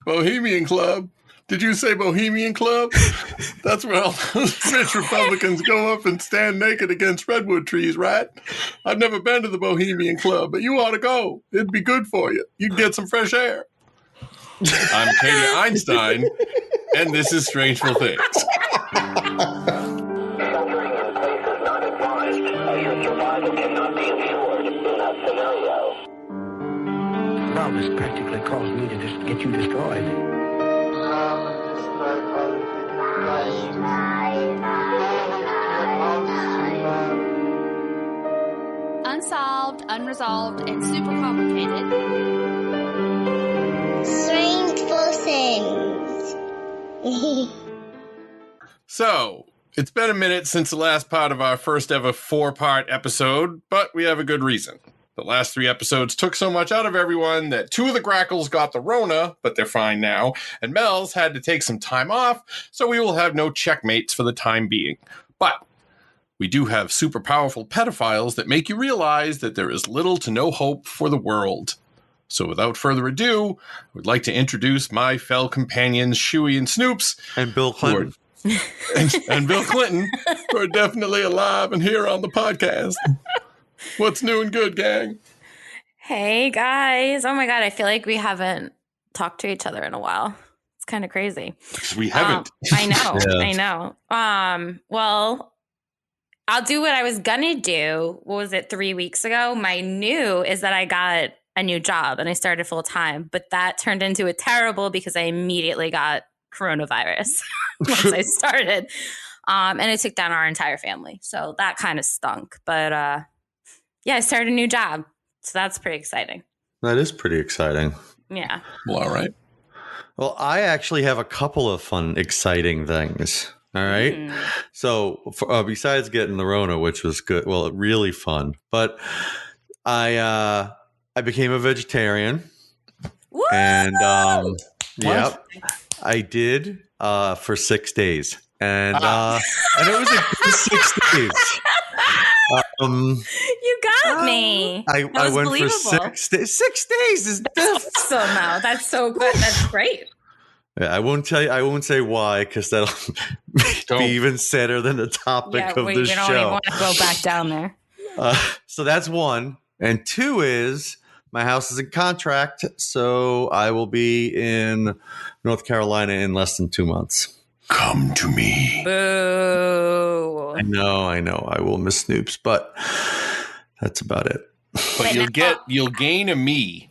Bohemian Club? Did you say Bohemian Club? That's where all those rich Republicans go up and stand naked against redwood trees, right? I've never been to the Bohemian Club, but you ought to go. It'd be good for you. You'd get some fresh air. I'm Katie Einstein, and this is Strangeful Things. Sheltering in place is not advised, as your survival cannot be ensured in that scenario. Love has practically caused me to just get you destroyed. Unsolved, unresolved, and super complicated. Strangeful Things. So, it's been a minute since the last part of our first ever 4-part episode, but we have a good reason. The last 3 episodes took so much out of everyone that 2 of the Grackles got the Rona, but they're fine now, and Mel's had to take some time off, so we will have no checkmates for the time being. But we do have super powerful pedophiles that make you realize that there is little to no hope for the world. So without further ado, I would like to introduce my fell companions, Shuey and Snoops. And Bill Clinton. And Bill Clinton, who are definitely alive and here on the podcast. What's new and good, gang? Hey, guys. Oh, my God. I feel like we haven't talked to each other in a while. It's kind of crazy. We haven't. I know. Yeah. I know. Well, I'll do what I was going to do. What was it, 3 weeks ago? My new is that I got a new job and I started full time. But that turned into a terrible because I immediately got coronavirus once I started. And it took down our entire family. So that kind of stunk. But yeah, I started a new job. So that's pretty exciting. That is pretty exciting. Yeah. Well, all right. Well, I actually have a couple of fun, exciting things. All right. So besides getting the Rona, which was good, well, really fun, but I became a vegetarian. Woo! And yep, I did for 6 days, and it was a good 6 days. You got me. I went believable. for 6 days. 6 days is So now that's so good. That's great. Yeah, I won't tell you. I won't say why because that'll be even sadder than the topic of the we don't even show. want to go back down there. So that's 1, and 2 is my house is in contract, so I will be in North Carolina in less than 2 months. Come to me. Boo. I know. I will miss Snoops, but that's about it. But you'll gain a me.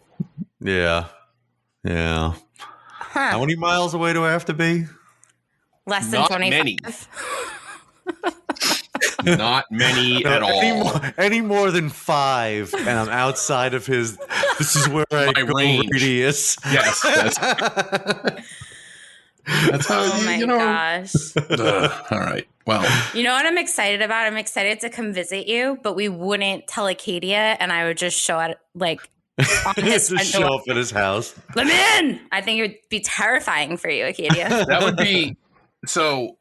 Yeah. Huh. How many miles away do I have to be? Less than Not 25. many. Not many at all. Any more than 5, and I'm outside of his. This is where I My go range. radius. Yes. That's how Oh my gosh. All right. Well, You know what I'm excited about? I'm excited to come visit you, but we wouldn't tell Acadia and I would just show it like on his To front show door. up at his house. Let me in. I think it would be terrifying for you, Acadia. that would be so.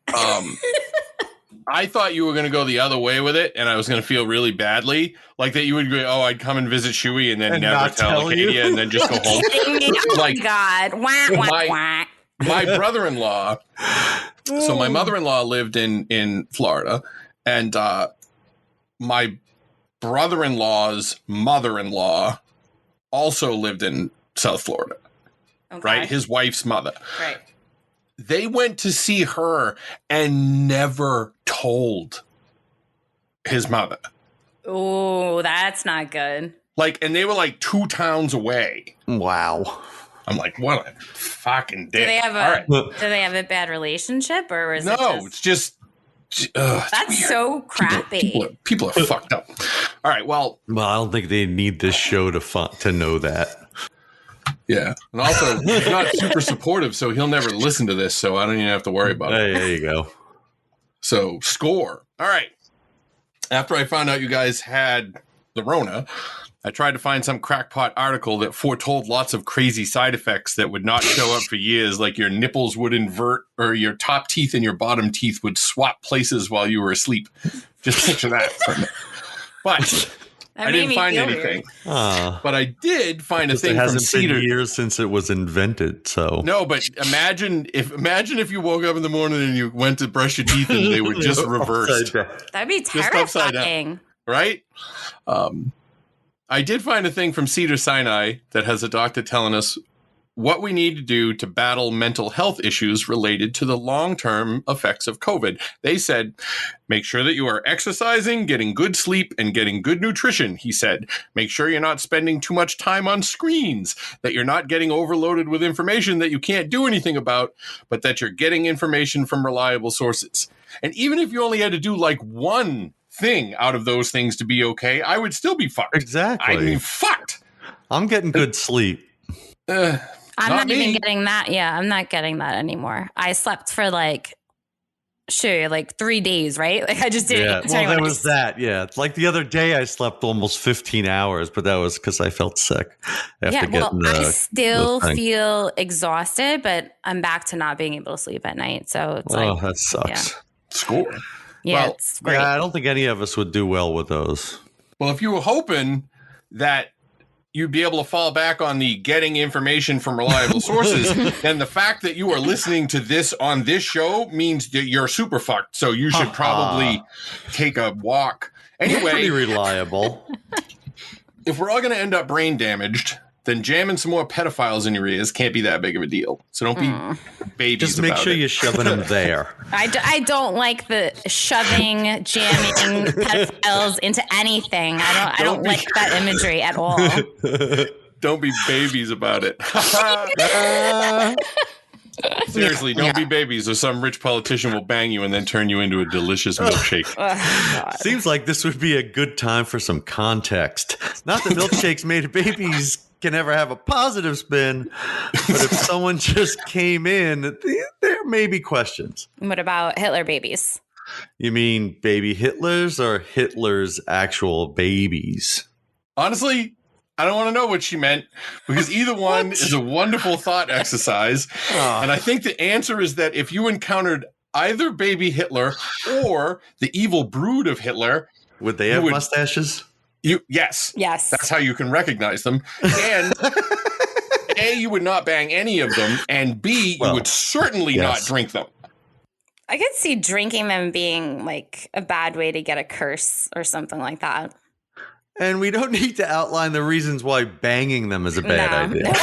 I thought you were going to go the other way with it, and I was going to feel really badly, like that you would go, "Oh, I'd come and visit Shuey, and then And never not tell tell you? Acadia, and then just go home." Oh Like- my God. Wah, wah, wah. My brother-in-law. So my mother-in-law lived in Florida, and my brother-in-law's mother-in-law also lived in South Florida. Okay. Right, his wife's mother. Right. They went to see her and never told his mother. Oh, that's not good. Like, and they were like 2 towns away. Wow. I'm like, what a fucking dick. Do they have All right. do they have a bad relationship or is it No, just, it's just. It's that's weird. so crappy. People are fucked up. All right, well, Well, I don't think they need this show to know that. yeah. And also, he's not super supportive, so he'll never listen to this, so I don't even have to worry about it. Hey, there you go. So, score. All right. After I found out you guys had the Rona, I tried to find some crackpot article that foretold lots of crazy side effects that would not show up for years, like your nipples would invert or your top teeth and your bottom teeth would swap places while you were asleep. Just picture that. But I didn't find anything. But I did find a thing it from hasn't Cedar. been years since it was invented, so No, but imagine if you woke up in the morning and you went to brush your teeth and they were just reversed. That'd be Just upside down. terrifying. Right? I did find a thing from Cedars-Sinai that has a doctor telling us what we need to do to battle mental health issues related to the long-term effects of COVID. They said, make sure that you are exercising, getting good sleep, and getting good nutrition, he said. Make sure you're not spending too much time on screens, that you're not getting overloaded with information that you can't do anything about, but that you're getting information from reliable sources. And even if you only had to do like one thing out of those things to be okay, I would still be fucked. Exactly. I mean, fucked. I'm getting good sleep. I'm not even getting that. Yeah, I'm not getting that anymore. I slept for like 3 days, right? Like I just didn't. Yeah. Well, there was that. Yeah. Like the other day, I slept almost 15 hours, but that was because I felt sick. I still feel exhausted, but I'm back to not being able to sleep at night. So it's that sucks. Yeah. Score. Yeah, Well, it's great. Yeah, I don't think any of us would do well with those. Well, if you were hoping that you'd be able to fall back on the getting information from reliable sources, then the fact that you are listening to this on this show means that you're super fucked. So you should probably take a walk. Anyway, pretty reliable. If we're all going to end up brain damaged, then jamming some more pedophiles in your ears can't be that big of a deal. So don't be babies. Just make about sure it. you're shoving them there. I don't like the shoving, jamming pedophiles into anything. I don't like that imagery at all. Don't be babies about it. Seriously, don't be babies, or some rich politician will bang you and then turn you into a delicious milkshake. Seems like this would be a good time for some context. Not that milkshakes made of babies can ever have a positive spin, but if someone just came in, there may be questions. What about Hitler babies? You mean baby Hitlers or Hitler's actual babies? Honestly, I don't want to know what she meant, because either one is a wonderful thought exercise. And I think the answer is that if you encountered either baby Hitler or the evil brood of Hitler, would they have mustaches? Yes. That's how you can recognize them. And A, you would not bang any of them, and B, you would certainly not drink them. I could see drinking them being like a bad way to get a curse or something like that. And we don't need to outline the reasons why banging them is a bad idea.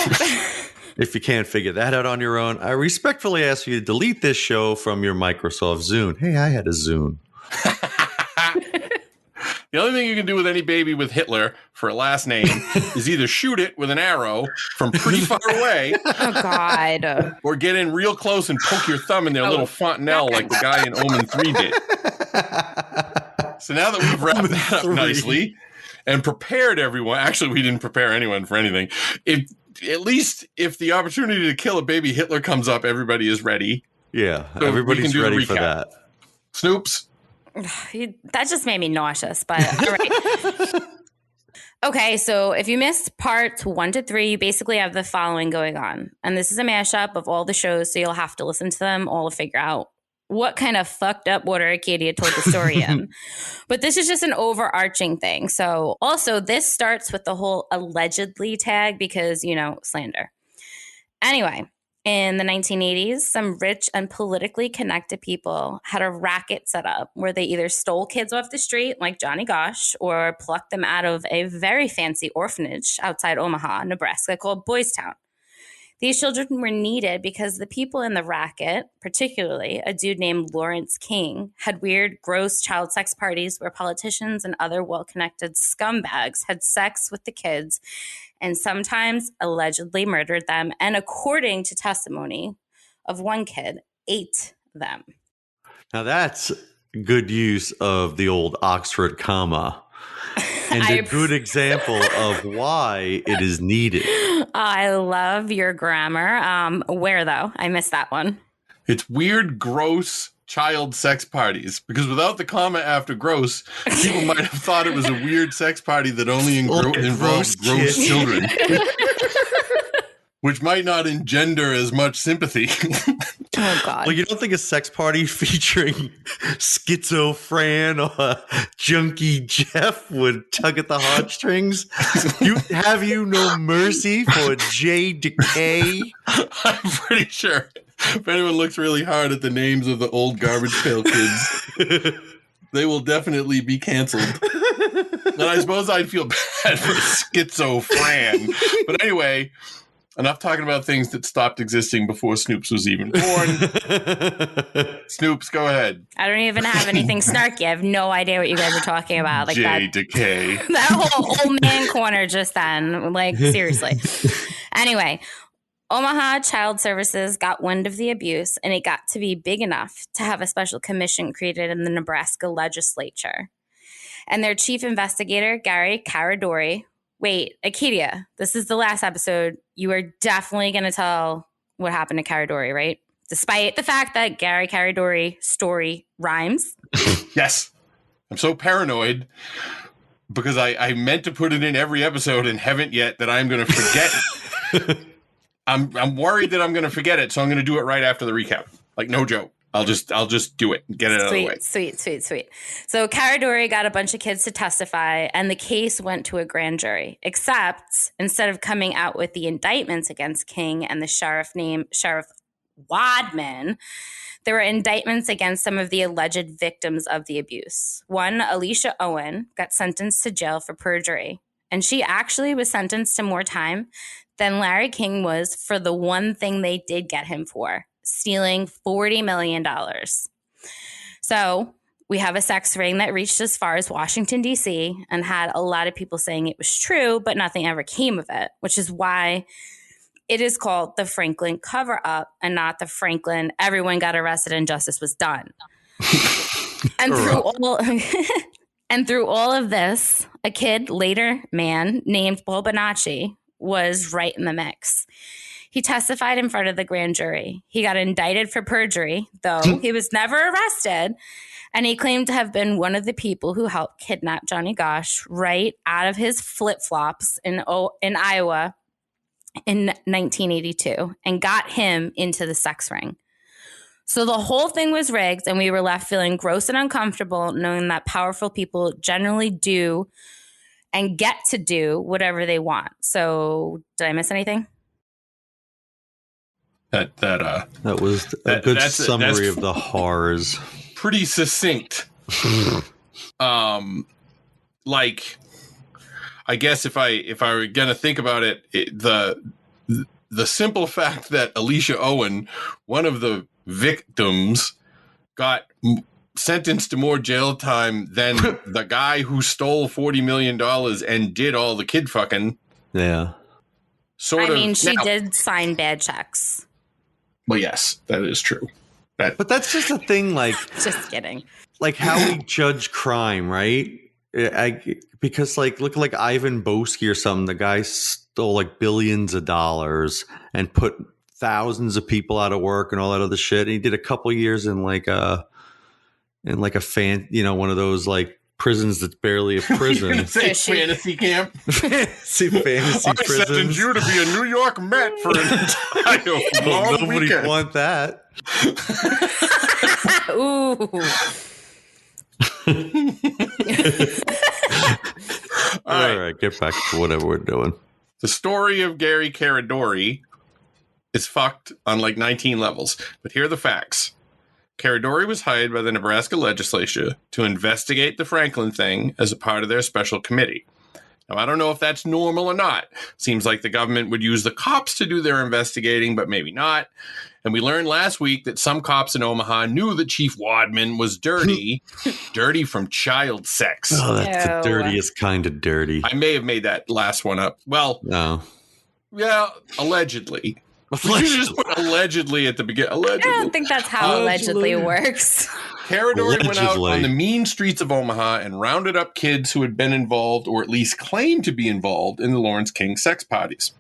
If you can't figure that out on your own, I respectfully ask you to delete this show from your Microsoft Zune. Hey, I had a Zune. The only thing you can do with any baby with Hitler for a last name is either shoot it with an arrow from pretty far away. Oh, God. Or get in real close and poke your thumb in their little fontanelle like the guy in Omen 3 did. So now that we've wrapped that up nicely and prepared everyone, actually we didn't prepare anyone for anything. At least if the opportunity to kill a baby Hitler comes up, everybody is ready. Yeah, So everybody's ready for that. Snoops. That just made me nauseous, but all right. Okay, so if you missed parts 1 to 3, you basically have the following going on. And this is a mashup of all the shows, so you'll have to listen to them all to figure out what kind of fucked up order Acadia told the story in. But this is just an overarching thing. So also, this starts with the whole allegedly tag because, slander. Anyway. In the 1980s, some rich and politically connected people had a racket set up where they either stole kids off the street, like Johnny Gosh, or plucked them out of a very fancy orphanage outside Omaha, Nebraska, called Boys Town. These children were needed because the people in the racket, particularly a dude named Lawrence King, had weird, gross child sex parties where politicians and other well-connected scumbags had sex with the kids and sometimes allegedly murdered them, and according to testimony of one kid, ate them. Now that's good use of the old Oxford comma. And a good example of why it is needed. I love your grammar. Where, though? I missed that one. It's weird, gross child sex parties, because without the comma after gross, people might have thought it was a weird sex party that only involved gross children, which might not engender as much sympathy. Oh, God. Well, you don't think a sex party featuring Schizo Fran or Junkie Jeff would tug at the heartstrings? Have you no mercy for J. Decay? I'm pretty sure if anyone looks really hard at the names of the old Garbage Pail Kids, they will definitely be canceled. And I suppose I'd feel bad for Schizo Fran. But anyway, enough talking about things that stopped existing before Snoops was even born. Snoops, go ahead. I don't even have anything snarky. I have no idea what you guys are talking about. Like J. Decay. that whole old man corner just then. Like, seriously. Anyway, Omaha Child Services got wind of the abuse, and it got to be big enough to have a special commission created in the Nebraska legislature. And their chief investigator, Gary Caradori. Wait, Acadia, this is the last episode. You are definitely going to tell what happened to Caradori, right? Despite the fact that Gary Caradori's story rhymes. Yes. I'm so paranoid because I meant to put it in every episode and haven't yet that I'm going to forget it. I'm worried that I'm going to forget it, so I'm going to do it right after the recap. Like, no joke. I'll just do it and get it out of the way. Sweet. So Caradori got a bunch of kids to testify, and the case went to a grand jury. Except instead of coming out with the indictments against King and the sheriff named Sheriff Wadman, there were indictments against some of the alleged victims of the abuse. One, Alicia Owen, got sentenced to jail for perjury, and she actually was sentenced to more time than Larry King was for the one thing they did get him for: stealing $40 million. So we have a sex ring that reached as far as Washington, D.C. and had a lot of people saying it was true, but nothing ever came of it, which is why it is called the Franklin Coverup and not the Franklin everyone got arrested and justice was done. And through all of this, a kid, later man named Paul Bonacci, was right in the mix. He testified in front of the grand jury. He got indicted for perjury, though he was never arrested. And he claimed to have been one of the people who helped kidnap Johnny Gosch right out of his flip-flops in Iowa in 1982 and got him into the sex ring. So the whole thing was rigged, and we were left feeling gross and uncomfortable knowing that powerful people generally do and get to do whatever they want. So did I miss anything? That was a good summary of the horrors. Pretty succinct. Like, I guess if I were gonna think about it, the simple fact that Alicia Owen, one of the victims, got sentenced to more jail time than the guy who stole $40 million and did all the kid fucking. Yeah. She did sign bad checks. Well, yes, that is true. But that's just a thing, like... Just kidding. Like how we judge crime, right? Because, like, look like Ivan Boesky or something. The guy stole, like, billions of dollars and put thousands of people out of work and all that other shit. And he did a couple years in, like, a one of those, like, prisons that's barely a prison. Fantasy camp. fantasy I prison. sentence you to be a New York Met for an entire long Nobody weekend. want that. Ooh. All right, get back to whatever we're doing. The story of Gary Caradori is fucked on like 19 levels, but here are the facts. Caradori was hired by the Nebraska legislature to investigate the Franklin thing as a part of their special committee. Now, I don't know if that's normal or not. Seems like the government would use the cops to do their investigating, but maybe not. And we learned last week that some cops in Omaha knew that Chief Wadman was dirty, dirty from child sex. Oh, that's the dirtiest kind of dirty. I may have made that last one up. Well, no. Yeah, allegedly. You just put allegedly at the beginning. Allegedly. I don't think that's how allegedly works. Caradori went out on the mean streets of Omaha and rounded up kids who had been involved, or at least claimed to be involved, in the Lawrence King sex parties.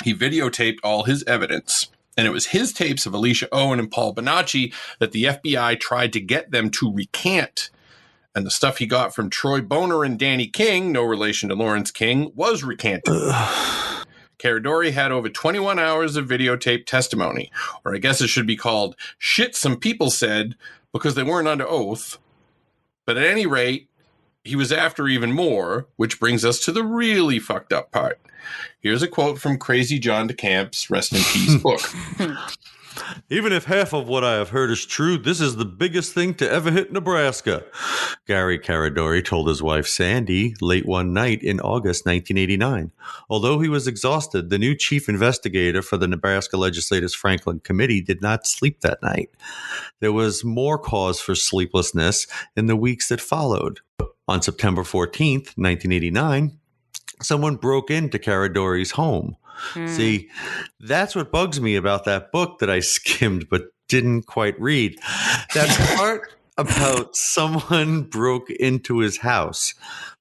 He videotaped all his evidence, and it was his tapes of Alicia Owen and Paul Bonacci that the FBI tried to get them to recant. And the stuff he got from Troy Boner and Danny King, no relation to Lawrence King, was recanted. Caradori had over 21 hours of videotape testimony, or I guess it should be called shit some people said because they weren't under oath. But at any rate, he was after even more, which brings us to the really fucked up part. Here's a quote from Crazy John DeCamp's Rest in Peace book. Even if half of what I have heard is true, this is the biggest thing to ever hit Nebraska. Gary Caradori told his wife Sandy late one night in August 1989. Although he was exhausted, the new chief investigator for the Nebraska Legislature's Franklin Committee did not sleep that night. There was more cause for sleeplessness in the weeks that followed. On September 14th, 1989, someone broke into Caradori's home. See, that's what bugs me about that book that I skimmed but didn't quite read. That part about someone broke into his house.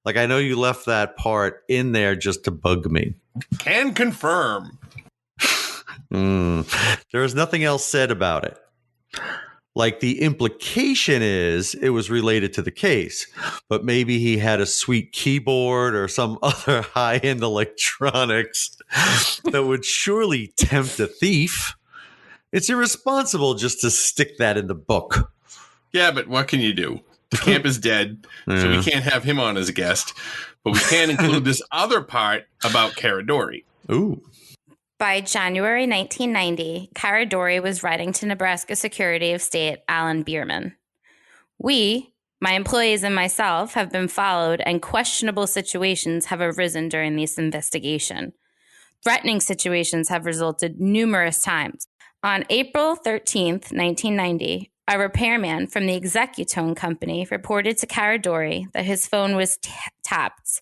Like, I know you left that part in there just to bug me. Can confirm. There was nothing else said about it. Like, the implication is it was related to the case, but maybe he had a sweet keyboard or some other high-end electronics that would surely tempt a thief. It's irresponsible just to stick that in the book. Yeah, but what can you do? The camp is dead, so we can't have him on as a guest, but we can include this other part about Caradori. Ooh. By January 1990, Caradori was writing to Nebraska Secretary of State Alan Bierman. We, my employees and myself, have been followed and questionable situations have arisen during this investigation. Threatening situations have resulted numerous times. On April 13th, 1990, a repairman from the Executone Company reported to Caradori that his phone was tapped,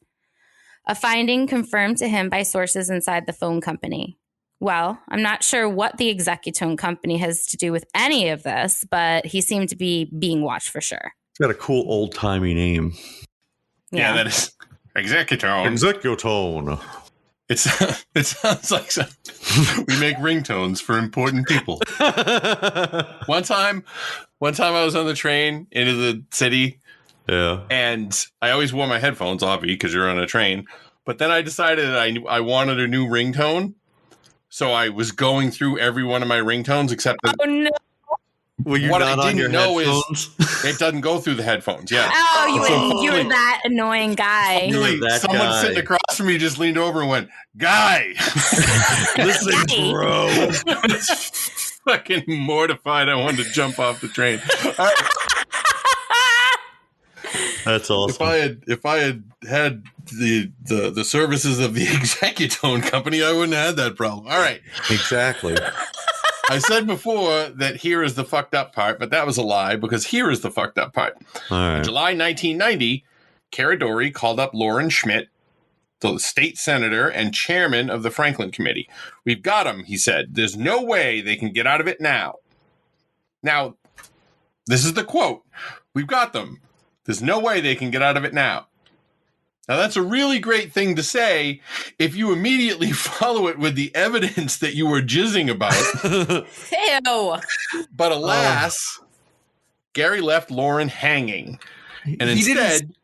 a finding confirmed to him by sources inside the phone company. Well, I'm not sure what the Executone Company has to do with any of this, but he seemed to be being watched for sure. It's got a cool old-timey name. Yeah, that is Executone. Executone. It sounds like we make ringtones for important people. One time I was on the train into the city. Yeah. And I always wore my headphones, obviously, because you're on a train. But then I decided that I wanted a new ringtone. So I was going through every one of my ringtones except that. Oh, no. What I didn't know is it doesn't go through the headphones. Yeah. Oh, you were that annoying guy. Someone sitting across from me just leaned over and went, "Guy, listen, bro." I was fucking mortified. I wanted to jump off the train. All right. That's awesome. If I had the services of the Executone Company, I wouldn't have had that problem. All right. Exactly. I said before that here is the fucked up part, but that was a lie because here is the fucked up part. All right. In July 1990, Caradori called up Loren Schmidt, the state senator and chairman of the Franklin Committee. "We've got him," he said. "There's no way they can get out of it now." Now, this is the quote. "We've got them. There's no way they can get out of it now." Now, that's a really great thing to say if you immediately follow it with the evidence that you were jizzing about. Ew. But alas, Gary left Loren hanging. And instead,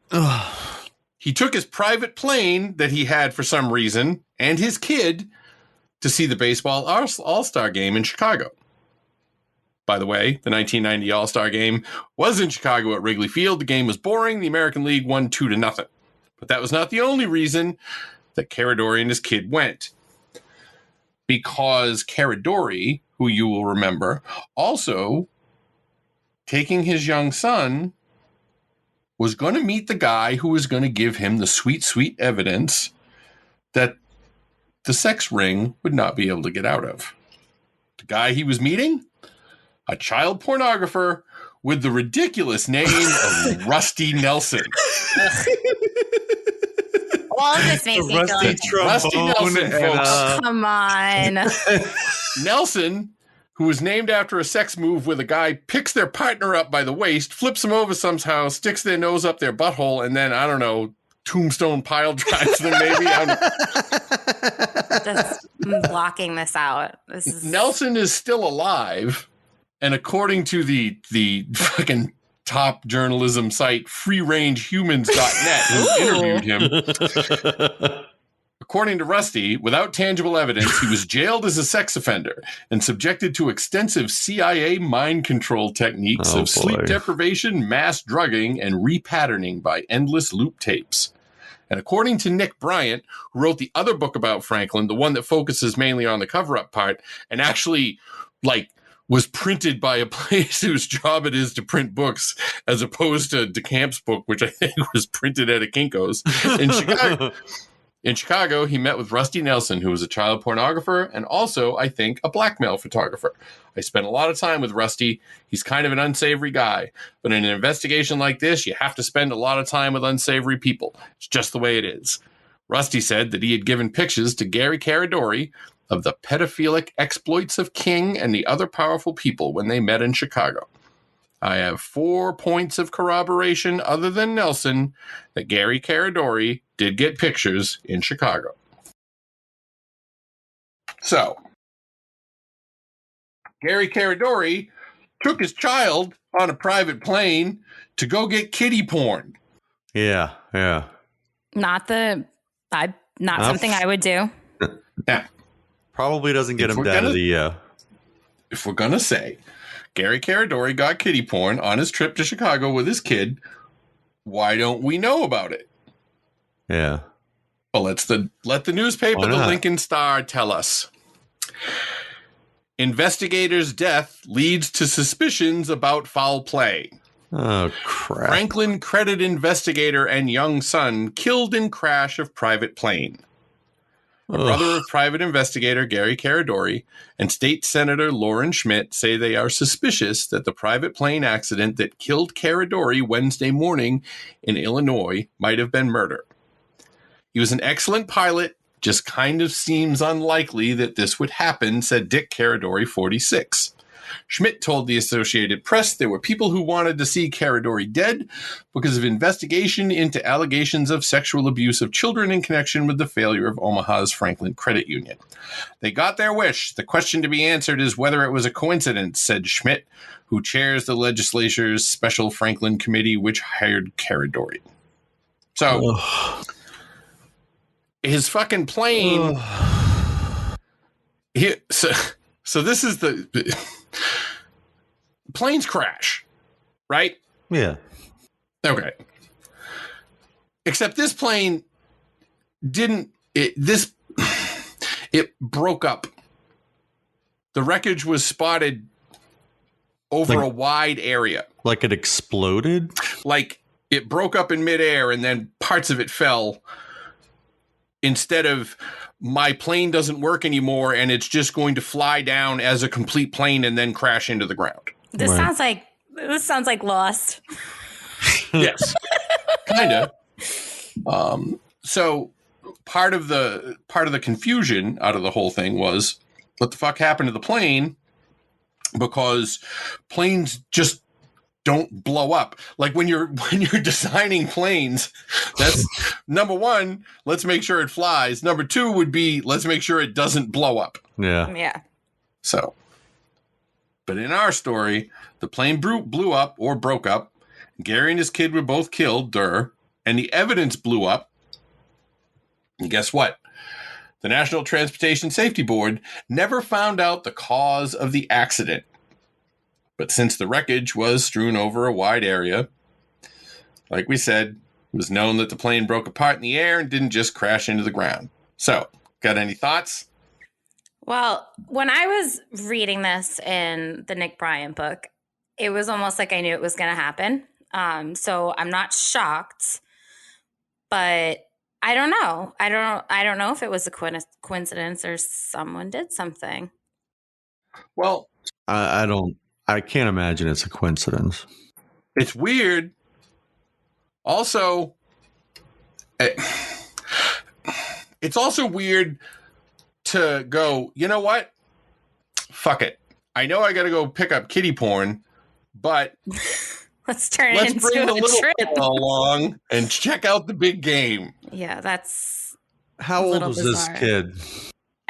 he took his private plane that he had for some reason and his kid to see the baseball All-Star game in Chicago. By the way, the 1990 All-Star game was in Chicago at Wrigley Field. The game was boring. The American League won 2-0. But that was not the only reason that Caradori and his kid went. Because Caradori, who you will remember, also taking his young son, was going to meet the guy who was going to give him the sweet, sweet evidence that the sex ring would not be able to get out of. The guy he was meeting? A child pornographer with the ridiculous name of Rusty Nelson. All of this makes me feel like Rusty Nelson, folks. Oh, come on. Nelson, who was named after a sex move where the guy picks their partner up by the waist, flips them over somehow, sticks their nose up their butthole, and then, I don't know, tombstone pile drives them maybe. I'm blocking this out. Nelson is still alive, and according to the fucking top journalism site freerangehumans.net, who interviewed him, According to Rusty, without tangible evidence, he was jailed as a sex offender and subjected to extensive CIA mind control techniques of sleep deprivation, mass drugging, and repatterning by endless loop tapes. And according to Nick Bryant, who wrote the other book about Franklin, the one that focuses mainly on the cover-up part, and actually, was printed by a place whose job it is to print books, as opposed to DeCamp's book, which I think was printed at a Kinko's in Chicago. In Chicago, he met with Rusty Nelson, who was a child pornographer and also, I think, a blackmail photographer. I spent a lot of time with Rusty. He's kind of an unsavory guy. But in an investigation like this, you have to spend a lot of time with unsavory people. It's just the way it is. Rusty said that he had given pictures to Gary Caradori of the pedophilic exploits of King and the other powerful people when they met in Chicago. I have 4 points of corroboration other than Nelson that Gary Caradori did get pictures in Chicago. So, Gary Caradori took his child on a private plane to go get kiddie porn. Yeah. Not something I would do. Yeah. Probably doesn't get him down to the... If we're going to say Gary Caradori got kiddie porn on his trip to Chicago with his kid, why don't we know about it? Yeah. Well, let the newspaper, the Lincoln Star, tell us. Investigator's death leads to suspicions about foul play. Oh, crap. Franklin credit investigator and young son killed in crash of private plane. A brother of private investigator Gary Caradori and State Senator Lauren Schmidt say they are suspicious that the private plane accident that killed Caradori Wednesday morning in Illinois might have been murder. He was an excellent pilot, just kind of seems unlikely that this would happen, said Dick Caradori, 46. Schmidt told the Associated Press there were people who wanted to see Caradori dead because of investigation into allegations of sexual abuse of children in connection with the failure of Omaha's Franklin Credit Union. They got their wish. The question to be answered is whether it was a coincidence, said Schmidt, who chairs the legislature's Special Franklin Committee, which hired Caradori. So, his fucking plane... So this is the... Planes crash, right? Yeah. Okay. Except this plane didn't... It broke up. The wreckage was spotted over a wide area. Like it exploded? Like it broke up in midair and then parts of it fell. Instead of my plane doesn't work anymore and it's just going to fly down as a complete plane and then crash into the ground. This sounds like Lost. Yes, kind of. So part of the confusion out of the whole thing was what the fuck happened to the plane, because planes just don't blow up. Like when you're designing planes, that's number one, let's make sure it flies. Number two would be, let's make sure it doesn't blow up. Yeah. So, but in our story, the plane blew up or broke up. Gary and his kid were both killed, and the evidence blew up. And guess what? The National Transportation Safety Board never found out the cause of the accident. But since the wreckage was strewn over a wide area, like we said, it was known that the plane broke apart in the air and didn't just crash into the ground. So, got any thoughts? Well, when I was reading this in the Nick Bryant book, it was almost like I knew it was going to happen. So I'm not shocked, but I don't know. I don't know if it was a coincidence or someone did something. Well, I can't imagine it's a coincidence. It's weird. Also, it's also weird to go, you know what? Fuck it. I know I got to go pick up kiddie porn, but let's bring the little trip along and check out the big game. Yeah, that's how old was bizarre. This kid?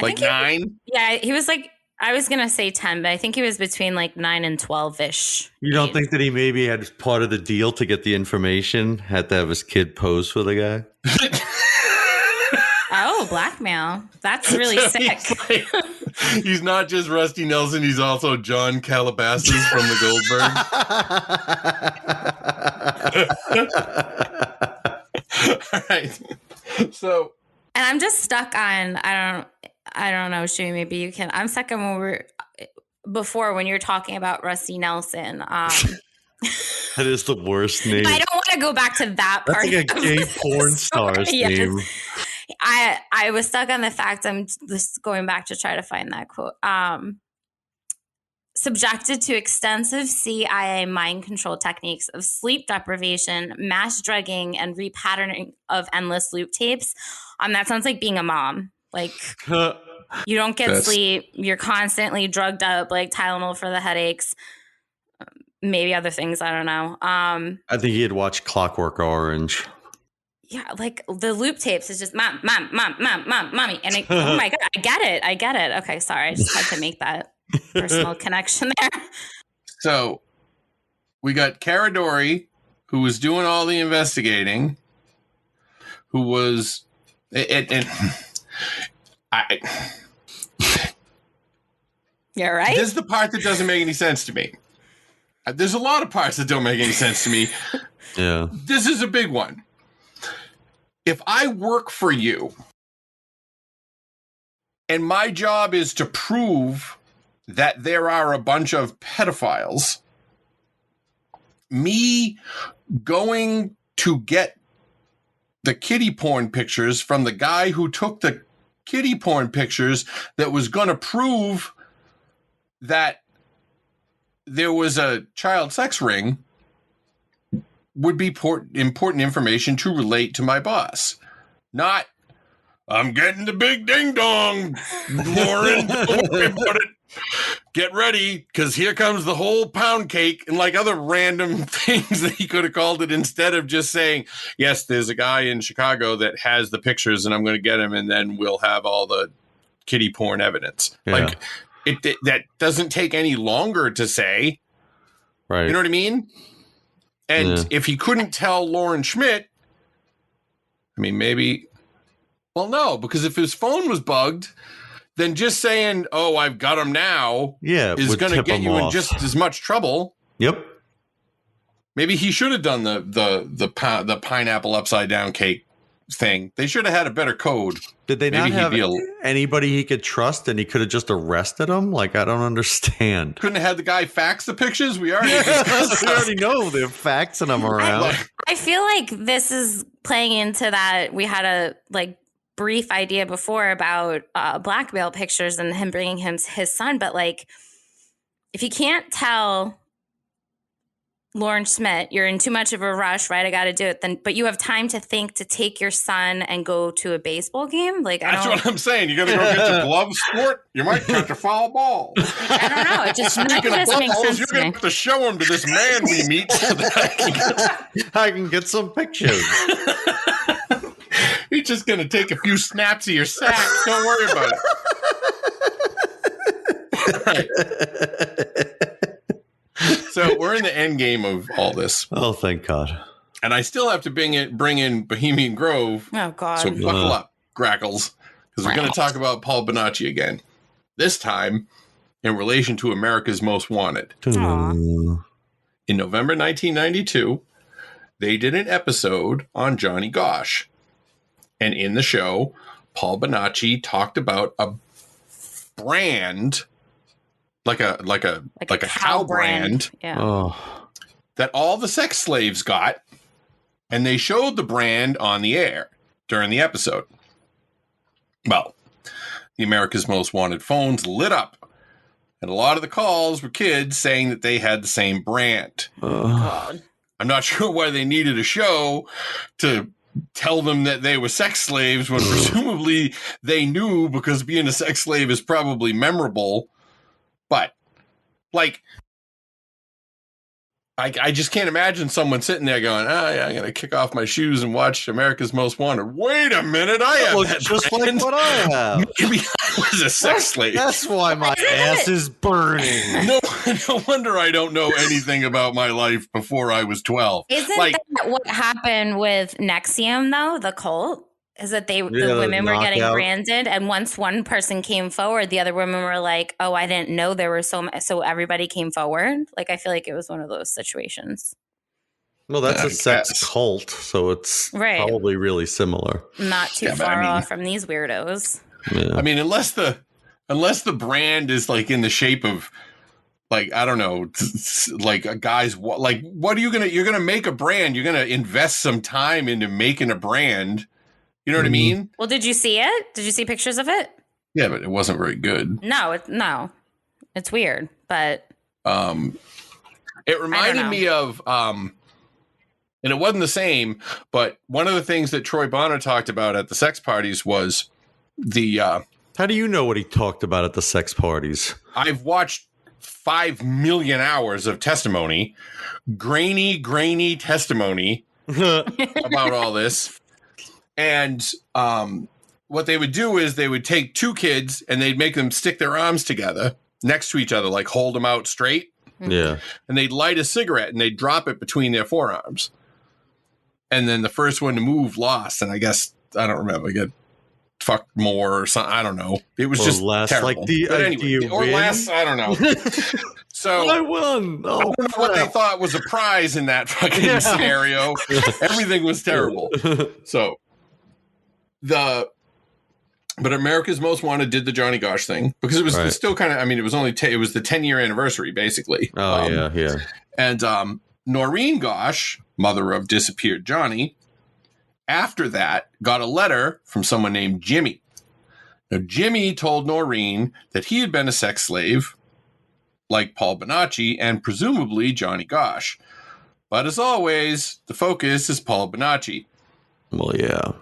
Like 9? He was like, I was going to say 10, but I think he was between like 9 and 12-ish. You don't think that he maybe had part of the deal to get the information, had to have his kid pose for the guy? Oh, blackmail. That's really So sick. he's not just Rusty Nelson, he's also John Calabasas from the Goldberg. All right. So, And I'm just stuck on, I don't know, Shui, maybe you can. I'm stuck on before when you're talking about Rusty Nelson. That is the worst name. I don't want to go back to that That's part. like a gay porn star's name. I was stuck on the fact, I'm just going back to try to find that quote. Subjected to extensive CIA mind control techniques of sleep deprivation, mass drugging, and repatterning of endless loop tapes. That sounds like being a mom. Like, you don't get sleep. You're constantly drugged up, like Tylenol for the headaches. Maybe other things. I don't know. I think he had watched Clockwork Orange. Yeah, like the loop tapes is just mom, mommy. And oh my God, I get it. Okay, sorry. I just had to make that personal connection there. So we got Caradori, who was doing all the investigating, who was You're right. This is the part that doesn't make any sense to me. There's a lot of parts that don't make any sense to me. Yeah. This is a big one. If I work for you and my job is to prove that there are a bunch of pedophiles, me going to get the kiddie porn pictures from the guy who took the kiddie porn pictures that was going to prove that there was a child sex ring would be important information to relate to my boss. Not, I'm getting the big ding dong, Lauren. Don't worry about it. Get ready, because here comes the whole pound cake and like other random things that he could have called it, instead of just saying, yes, there's a guy in Chicago that has the pictures and I'm going to get him and then we'll have all the kiddie porn evidence. Yeah. Like, that doesn't take any longer to say. Right. You know what I mean? And if he couldn't tell Lauren Schmidt, I mean, maybe, well, no, because if his phone was bugged, then just saying, oh, I've got him now is going to get you in just as much trouble. Yep. Maybe he should have done the pineapple upside down cake thing. They should have had a better code. Did they not have anybody he could trust and he could have just arrested him? Like, I don't understand. Couldn't have had the guy fax the pictures? We already know they're faxing them around. I feel like this is playing into that. We had a brief idea before about blackmail pictures and him bringing his son. But like, if you can't tell Lauren Schmidt, you're in too much of a rush, right? I got to do it. But you have time to think to take your son and go to a baseball game. Like, that's what I'm saying. You got to go get your glove sport. You might catch a foul ball. I don't know. It just makes sense. You're going to have to show him to this man we meet so that I can get some pictures. He's just going to take a few snaps of your sack. Don't worry about it. Right. So we're in the end game of all this. Oh, thank God. And I still have to bring in Bohemian Grove. Oh, God. So buckle up, Grackles, because we're going to talk about Paul Bonacci again. This time in relation to America's Most Wanted. Aww. In November 1992, they did an episode on Johnny Gosch. And in the show, Paul Bonacci talked about a brand, like a cow brand, that all the sex slaves got, and they showed the brand on the air during the episode. Well, the America's Most Wanted phones lit up, and a lot of the calls were kids saying that they had the same brand. God. I'm not sure why they needed a show to tell them that they were sex slaves when presumably they knew, because being a sex slave is probably memorable. But, like, I just can't imagine someone sitting there going, yeah, I'm going to kick off my shoes and watch America's Most Wanted. Wait a minute, I have that just brand. like what I have. Maybe I was a sex slave. That's why my ass is burning. No wonder I don't know anything about my life before I was 12. Isn't that what happened with Nexium, though, the cult? is that the Yeah, women were getting knockout. branded, and once one person came forward, the other women were like, "Oh, I didn't know there were so everybody came forward." Like I feel like it was one of those situations. Well, that's I a sex guess. cult, so it's Right. probably really similar. Not too Yeah, but far I mean- off from these weirdos. Yeah. I mean, unless the brand is like in the shape of like, I don't know, like a guy's like, what are you're gonna make a brand? You're gonna invest some time into making a brand. You know what I mean? Well, did you see it? Did you see pictures of it? Yeah, but it wasn't very good. No, it's weird, but It reminded know. me of, and it wasn't the same, but one of the things that Troy Bonner talked about at the sex parties was the, How do you know what he talked about at the sex parties? I've watched 5 million hours of testimony, grainy testimony about all this. And what they would do is they would take two kids and they'd make them stick their arms together next to each other, like hold them out straight. Yeah. And they'd light a cigarette and they'd drop it between their forearms. And then the first one to move lost. And I guess, I don't remember, get fucked more or something. I don't know. It was Or just less, terrible. like, do But you or win? less, I don't know. So I won. I Oh, don't know what they crap. thought was a prize in that fucking Yeah. scenario. Everything was terrible. So but America's Most Wanted did the Johnny Gosh thing because it was Right. still kind of, I mean, it was only, it was the 10-year anniversary basically. Oh, yeah. And Noreen Gosh, mother of disappeared Johnny, after that got a letter from someone named Jimmy. Now, Jimmy told Noreen that he had been a sex slave like Paul Bonacci and presumably Johnny Gosh. But as always, the focus is Paul Bonacci. Well, yeah.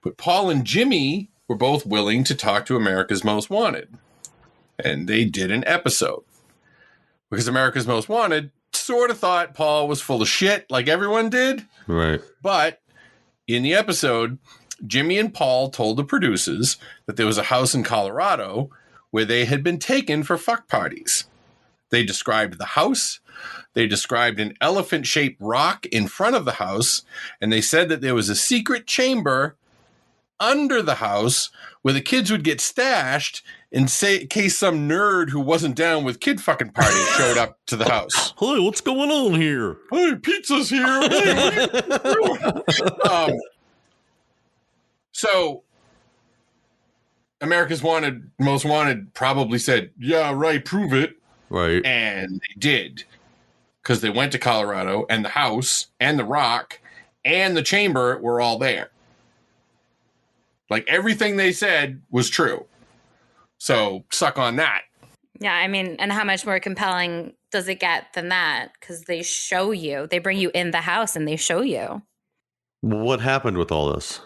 But Paul and Jimmy were both willing to talk to America's Most Wanted. And they did an episode. Because America's Most Wanted sort of thought Paul was full of shit like everyone did. Right. But in the episode, Jimmy and Paul told the producers that there was a house in Colorado where they had been taken for fuck parties. They described the house. They described an elephant-shaped rock in front of the house. And they said that there was a secret chamber under the house where the kids would get stashed in case some nerd who wasn't down with kid fucking parties showed up to the house. Hey, what's going on here? Hey, pizza's here. Hey, so America's Most Wanted probably said, yeah, right, prove it. Right. And they did. Because they went to Colorado and the house and the rock and the chamber were all there. Like everything they said was true. So suck on that. Yeah, I mean, and how much more compelling does it get than that? Because they show you, they bring you in the house and they show you. What happened with all this?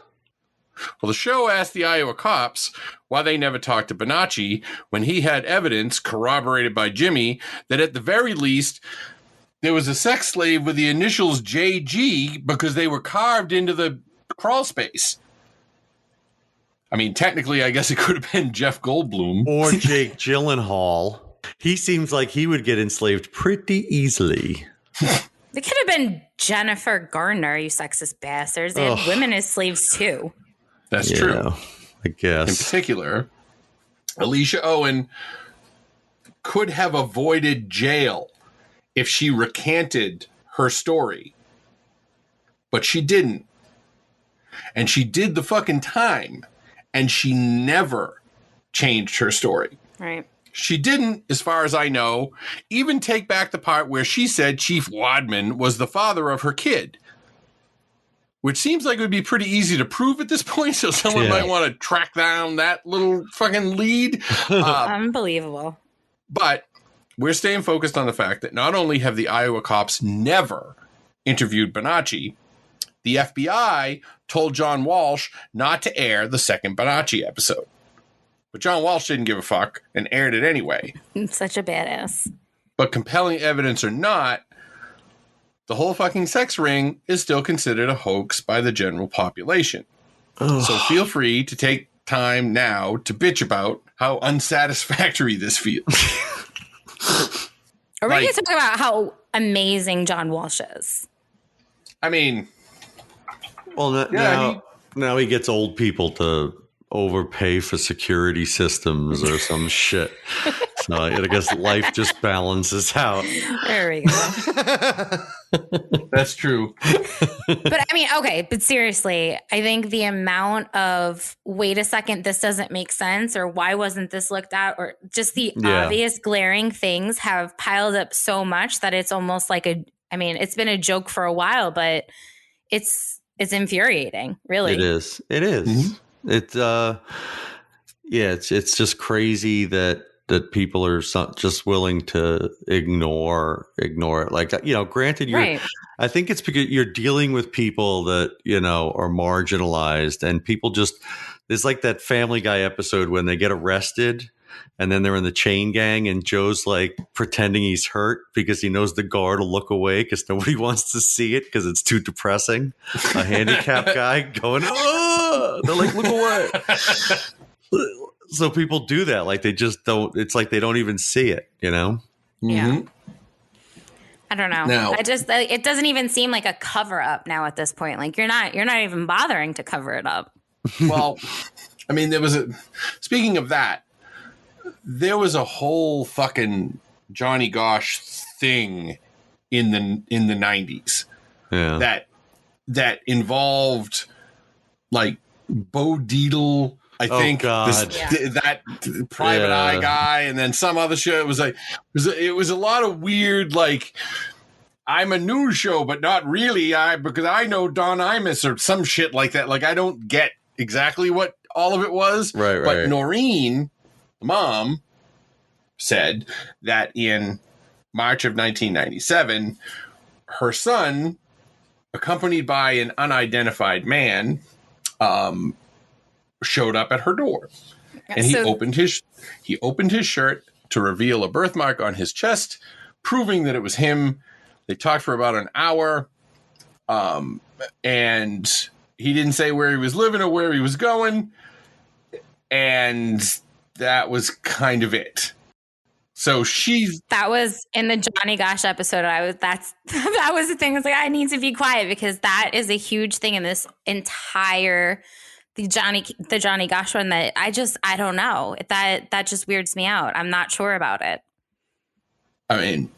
Well, the show asked the Iowa cops why they never talked to Bonacci when he had evidence corroborated by Jimmy that at the very least there was a sex slave with the initials JG because they were carved into the crawl space. I mean, technically, I guess it could have been Jeff Goldblum. Or Jake Gyllenhaal. He seems like he would get enslaved pretty easily. It could have been Jennifer Garner, you sexist bastards. They had women as slaves too. That's true. I In guess. particular, Alicia Owen could have avoided jail if she recanted her story. But she didn't. And she did the fucking time. And she never changed her story. Right. She didn't, as far as I know, even take back the part where she said Chief Wadman was the father of her kid. Which seems like it would be pretty easy to prove at this point, so someone might want to track down that little fucking lead. Unbelievable. But we're staying focused on the fact that not only have the Iowa cops never interviewed Bonacci, the FBI told John Walsh not to air the second Bonacci episode. But John Walsh didn't give a fuck and aired it anyway. Such a badass. But compelling evidence or not, the whole fucking sex ring is still considered a hoax by the general population. So feel free to take time now to bitch about how unsatisfactory this feels. Are we Like- going to talk about how amazing John Walsh is? I mean, Well, yeah, Now he gets old people to overpay for security systems or some shit. So I guess life just balances out. There we go. That's true. But I mean, okay, but seriously, I think the amount of wait a second, this doesn't make sense, or why wasn't this looked at, or just the obvious glaring things have piled up so much that it's almost like it's been a joke for a while, but it's infuriating, really. It is. Mm-hmm. It's just crazy that people are just willing to ignore it. Like, granted, I think it's because you're dealing with people that, are marginalized, and people there's like that Family Guy episode when they get arrested and then they're in the chain gang and Joe's like pretending he's hurt because he knows the guard will look away because nobody wants to see it because it's too depressing. A handicapped guy going, oh, they're like, look away. So people do that. Like they just don't, it's like they don't even see it, Yeah. Mm-hmm. I don't know. Now, it doesn't even seem like a cover up now at this point. Like you're not even bothering to cover it up. Well, I mean, speaking of that, there was a whole fucking Johnny Gosh thing in the 90s. Yeah. That involved like Bo Dietl, I think, that Private Eye guy, and then some other shit. It was a lot of weird, like, I'm a news show, but not really. Because I know Don Imus or some shit like that. Like, I don't get exactly what all of it was. Right. But Noreen, the mom, said that in March of 1997, her son, accompanied by an unidentified man, showed up at her door, and he opened his shirt to reveal a birthmark on his chest, proving that it was him. They talked for about an hour, and he didn't say where he was living or where he was going, and that was kind of it. So that was in the Johnny Gosh episode. That was the thing. I was like, I need to be quiet because that is a huge thing in this entire the Johnny Gosh one that I don't know. That just weirds me out. I'm not sure about it. I mean,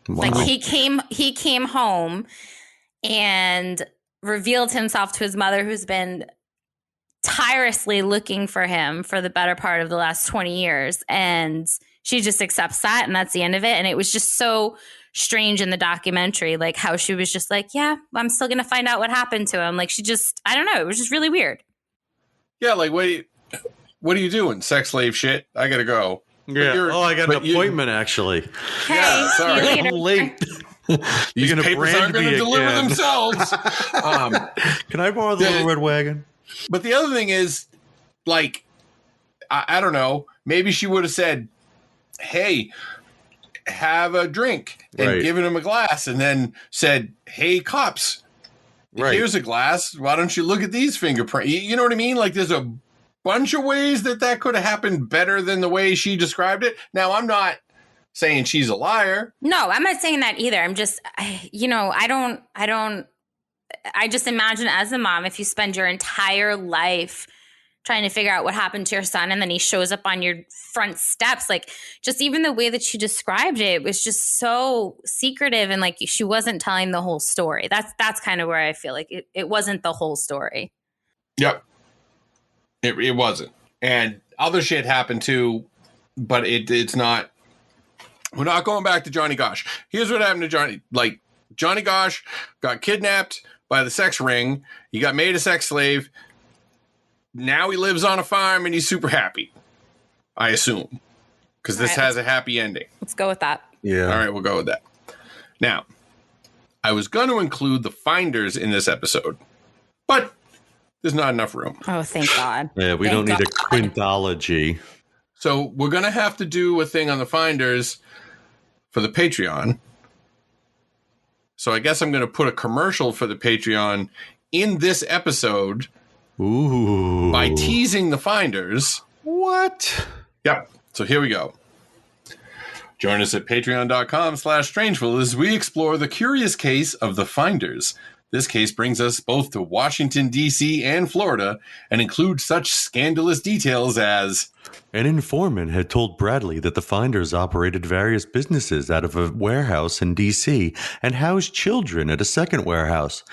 wow. Like he came home and revealed himself to his mother, who's been tirelessly looking for him for the better part of the last 20 years. And she just accepts that. And that's the end of it. And it was just so strange in the documentary, like how she was just like, yeah, I'm still going to find out what happened to him. Like I don't know. It was just really weird. Yeah, like what are you doing? Sex slave shit. I gotta go. Yeah. I got an appointment actually. Hey, yeah, sorry, I'm late. These papers aren't going to deliver themselves. Can I borrow the little red wagon? But the other thing is, like, I don't know. Maybe she would have said, "Hey, have a drink," and given him a glass, and then said, "Hey, cops. Here's a glass. Why don't you look at these fingerprints?" You know what I mean? Like, there's a bunch of ways that could have happened better than the way she described it. Now, I'm not saying she's a liar. No, I'm not saying that either. I'm just, I just imagine as a mom, if you spend your entire life trying to figure out what happened to your son, and then he shows up on your front steps, like just even the way that she described it was just so secretive, and like she wasn't telling the whole story. That's kind of where I feel like it wasn't the whole story. Yep. It wasn't. And other shit happened too, but it's not. We're not going back to Johnny Gosh. Here's what happened to Johnny. Like, Johnny Gosh got kidnapped by the sex ring. He got made a sex slave. Now he lives on a farm and he's super happy, I assume, because this has a happy ending. Let's go with that. Yeah. All right, we'll go with that. Now, I was going to include the finders in this episode, but there's not enough room. Oh, thank God. Yeah, we don't need a quintology. So we're going to have to do a thing on the finders for the Patreon. So I guess I'm going to put a commercial for the Patreon in this episode. Ooh. By teasing the finders. What? Yep. So here we go. Join us at patreon.com/strangeful as we explore the curious case of the finders, This case brings us both to Washington, D.C. and Florida and includes such scandalous details as... An informant had told Bradley that the finders operated various businesses out of a warehouse in D.C. and housed children at a second warehouse.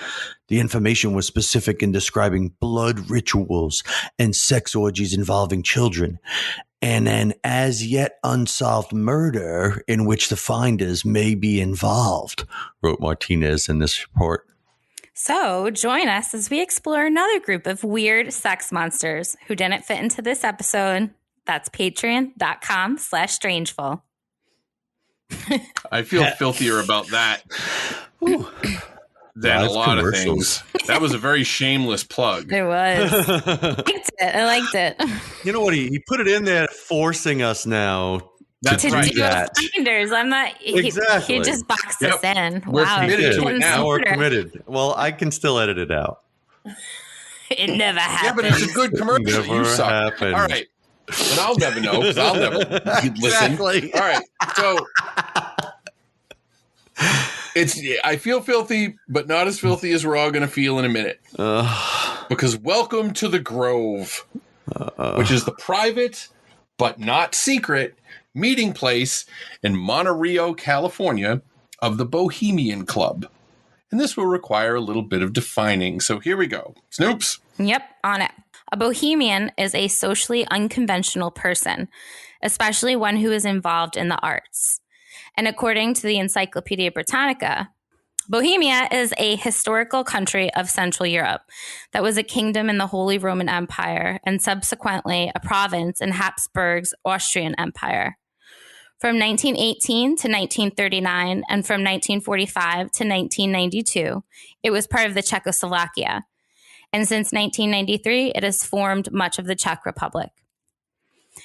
The information was specific in describing blood rituals and sex orgies involving children, and an as yet unsolved murder in which the finders may be involved, wrote Martinez in this report. So join us as we explore another group of weird sex monsters who didn't fit into this episode. That's patreon.com/strangeful. I feel filthier about that than a lot of things. That was a very shameless plug. It was. I liked it. You know what? He put it in there forcing us now That's to right. do finders. I'm not. Exactly. He just boxed us in. We're committed to it now. Now we're committed. Well, I can still edit it out. It never happened. Yeah, but it's a good commercial. Never You suck. happened. All right. And I'll never know because I'll never listen. Exactly. All right. So I feel filthy, but not as filthy as we're all going to feel in a minute. Because welcome to the Grove, which is the private but not secret meeting place in Monterey, California of the Bohemian Club. And this will require a little bit of defining. So here we go. Snoops. Yep, on it. A bohemian is a socially unconventional person, especially one who is involved in the arts. And according to the Encyclopedia Britannica, Bohemia is a historical country of Central Europe that was a kingdom in the Holy Roman Empire and subsequently a province in Habsburg's Austrian Empire. From 1918 to 1939 and from 1945 to 1992, it was part of the Czechoslovakia. And since 1993, it has formed much of the Czech Republic.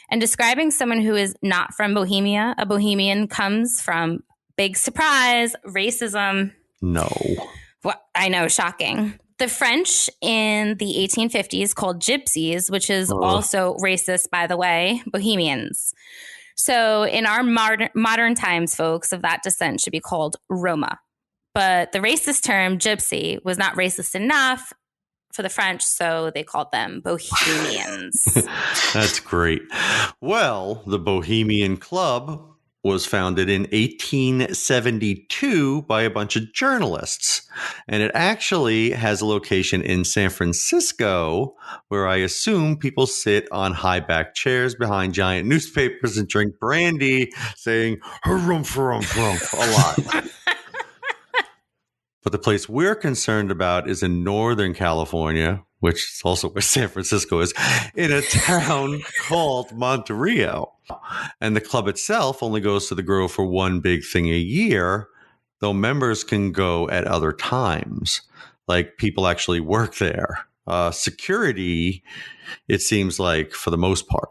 And describing someone who is not from Bohemia, a Bohemian comes from, big surprise, racism. No. Well, I know, shocking. The French in the 1850s called gypsies, which is also racist, by the way, Bohemians. So in our modern times, folks of that descent should be called Roma. But the racist term gypsy was not racist enough for the French, so they called them Bohemians. That's great. Well, the Bohemian Club was founded in 1872 by a bunch of journalists. And it actually has a location in San Francisco, where I assume people sit on high-back chairs behind giant newspapers and drink brandy, saying, harumph, harumph, harumph, a lot. But the place we're concerned about is in Northern California, which is also where San Francisco is, in a town called Monterey. And the club itself only goes to the Grove for one big thing a year, though members can go at other times. Like, people actually work there. Security, it seems like, for the most part.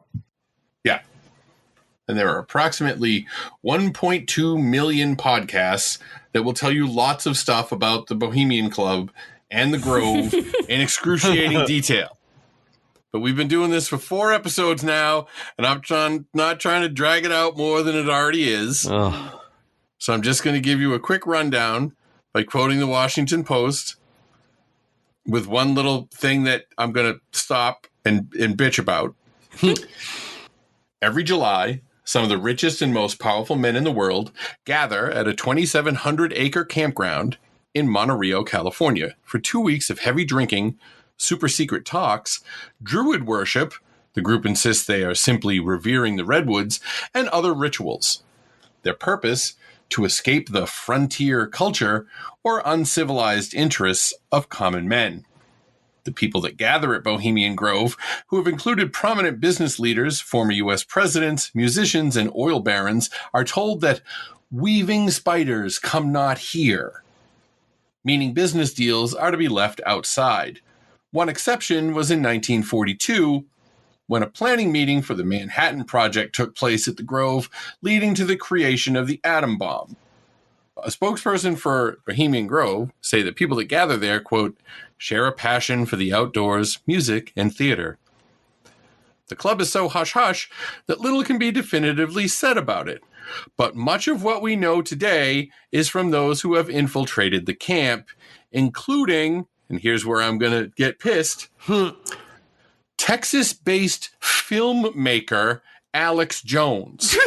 Yeah. And there are approximately 1.2 million podcasts that will tell you lots of stuff about the Bohemian Club and the Grove in excruciating detail. But we've been doing this for 4 episodes now, and I'm not trying to drag it out more than it already is. So I'm just going to give you a quick rundown by quoting the Washington Post with one little thing that I'm going to stop and bitch about. Every July, some of the richest and most powerful men in the world gather at a 2,700-acre campground in Monterey, California, for 2 weeks of heavy drinking, super secret talks, druid worship — the group insists they are simply revering the redwoods — and other rituals. Their purpose: to escape the frontier culture or uncivilized interests of common men. The people that gather at Bohemian Grove, who have included prominent business leaders, former U.S. presidents, musicians, and oil barons, are told that weaving spiders come not here, meaning business deals are to be left outside. One exception was in 1942, when a planning meeting for the Manhattan Project took place at the Grove, leading to the creation of the atom bomb. A spokesperson for Bohemian Grove say that people that gather there, quote, share a passion for the outdoors, music, and theater. The club is so hush-hush that little can be definitively said about it, but much of what we know today is from those who have infiltrated the camp, including, and here's where I'm going to get pissed, Texas-based filmmaker Alex Jones.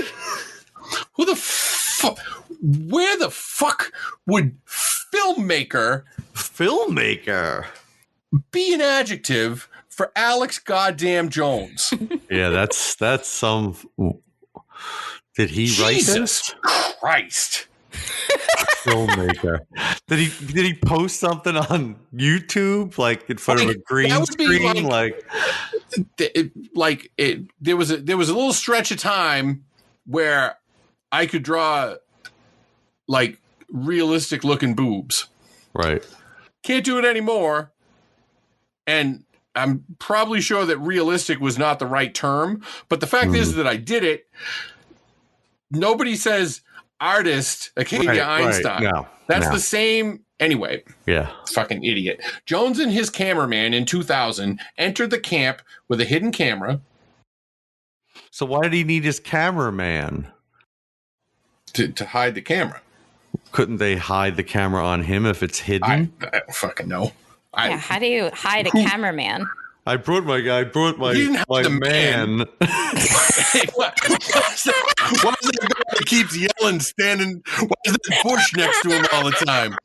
Who the fuck? Where the fuck would filmmaker be an adjective for Alex goddamn Jones? Yeah, that's some. Did he write this? Jesus Christ. Filmmaker. Did he post something on YouTube, like in front of a green screen? There was a little stretch of time where I could draw like realistic looking boobs. Right. Can't do it anymore. And I'm probably sure that realistic was not the right term, but the fact is that I did it. Nobody says artist, Acadia Einstein. Right. No, that's the same. Anyway. Yeah. Fucking idiot. Jones and his cameraman in 2000 entered the camp with a hidden camera. So why did he need his cameraman? To hide the camera. Couldn't they hide the camera on him if it's hidden? I don't fucking know. How do you hide a cameraman? I brought my man. Why is there a guy that keeps yelling, standing? Why is there a bush next to him all the time?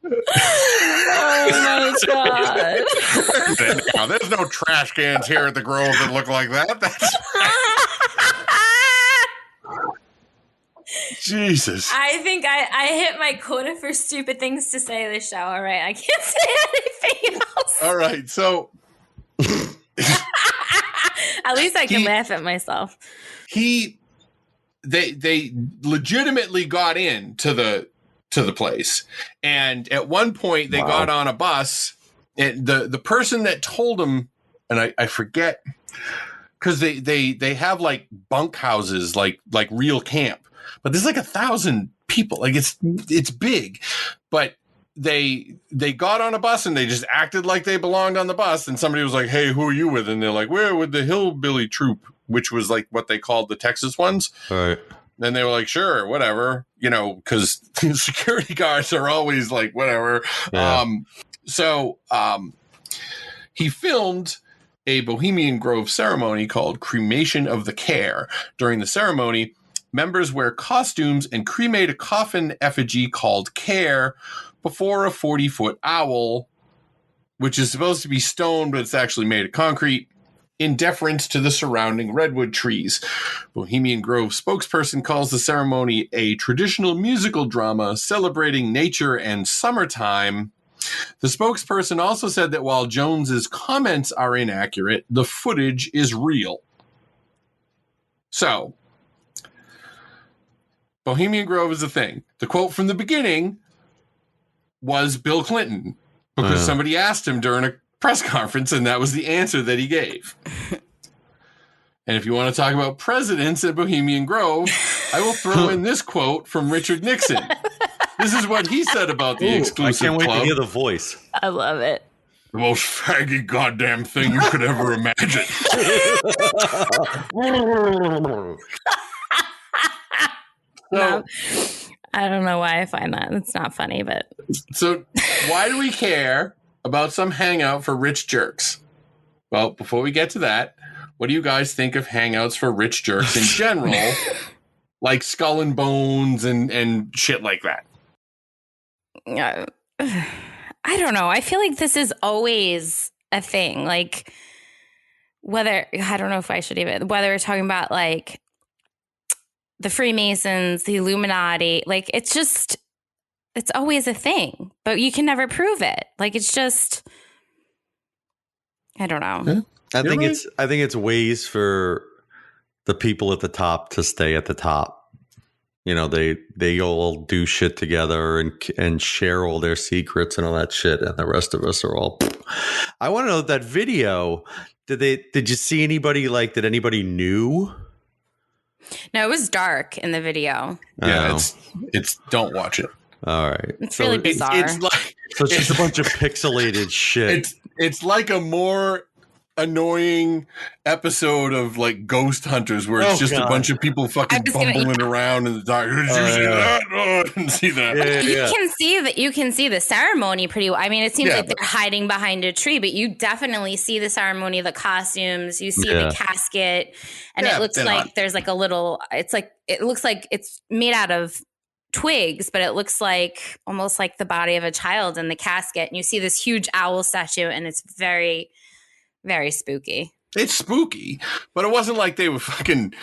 Oh my god! Now, there's no trash cans here at the Grove that look like that. That's Jesus. I think I hit my quota for stupid things to say this show. All right, I can't say anything else. All right, so at least I can laugh at myself. They legitimately got into the place, and at one point they got on a bus, and the person that told them, and I forget, because they have like bunk houses like real camp. But there's like 1,000 people. Like it's big, but they got on a bus and they just acted like they belonged on the bus. And somebody was like, "Hey, who are you with?" And they're like, "We're with the Hillbilly Troop," which was like what they called the Texas ones. Right. And they were like, "Sure, whatever," because security guards are always like, whatever. Yeah. He filmed a Bohemian Grove ceremony called Cremation of the Care. During the ceremony, members wear costumes and cremate a coffin effigy called Care before a 40-foot owl, which is supposed to be stone, but it's actually made of concrete, in deference to the surrounding redwood trees. Bohemian Grove spokesperson calls the ceremony a traditional musical drama celebrating nature and summertime. The spokesperson also said that while Jones's comments are inaccurate, the footage is real. So, Bohemian Grove is a thing. The quote from the beginning was Bill Clinton, because somebody asked him during a press conference, and that was the answer that he gave. And if you want to talk about presidents at Bohemian Grove, I will throw in this quote from Richard Nixon. This is what he said about the exclusive club. I can't wait to hear the voice. I love it. The most faggy goddamn thing you could ever imagine. No, I don't know why I find that. It's not funny, but... So why do we care about some hangout for rich jerks? Well, before we get to that, what do you guys think of hangouts for rich jerks in general? Like Skull and Bones and shit like that. I don't know. I feel like this is always a thing. Like, whether we're talking about like the Freemasons, the Illuminati, like it's always a thing, but you can never prove it. Like, it's just, I don't know. Yeah. I think it's ways for the people at the top to stay at the top. You know, they all do shit together and share all their secrets and all that shit, and the rest of us are all. I want to know that video. Did you see anybody did anybody knew? No, it was dark in the video. Yeah, it's don't watch it. All right, it's really bizarre. It's just a bunch of pixelated shit. It's like a more annoying episode of like Ghost Hunters where it's just a bunch of people fucking bumbling around in the dark. Did you see that? Oh, I didn't see that. You can see the ceremony pretty well. I mean, it seems like they're hiding behind a tree, but you definitely see the ceremony, the costumes, you see the casket, and it looks like there's like a little, it looks like it's made out of twigs, but it looks like almost like the body of a child in the casket. And you see this huge owl statue, and it's very, very spooky. It's spooky, but it wasn't like they were fucking,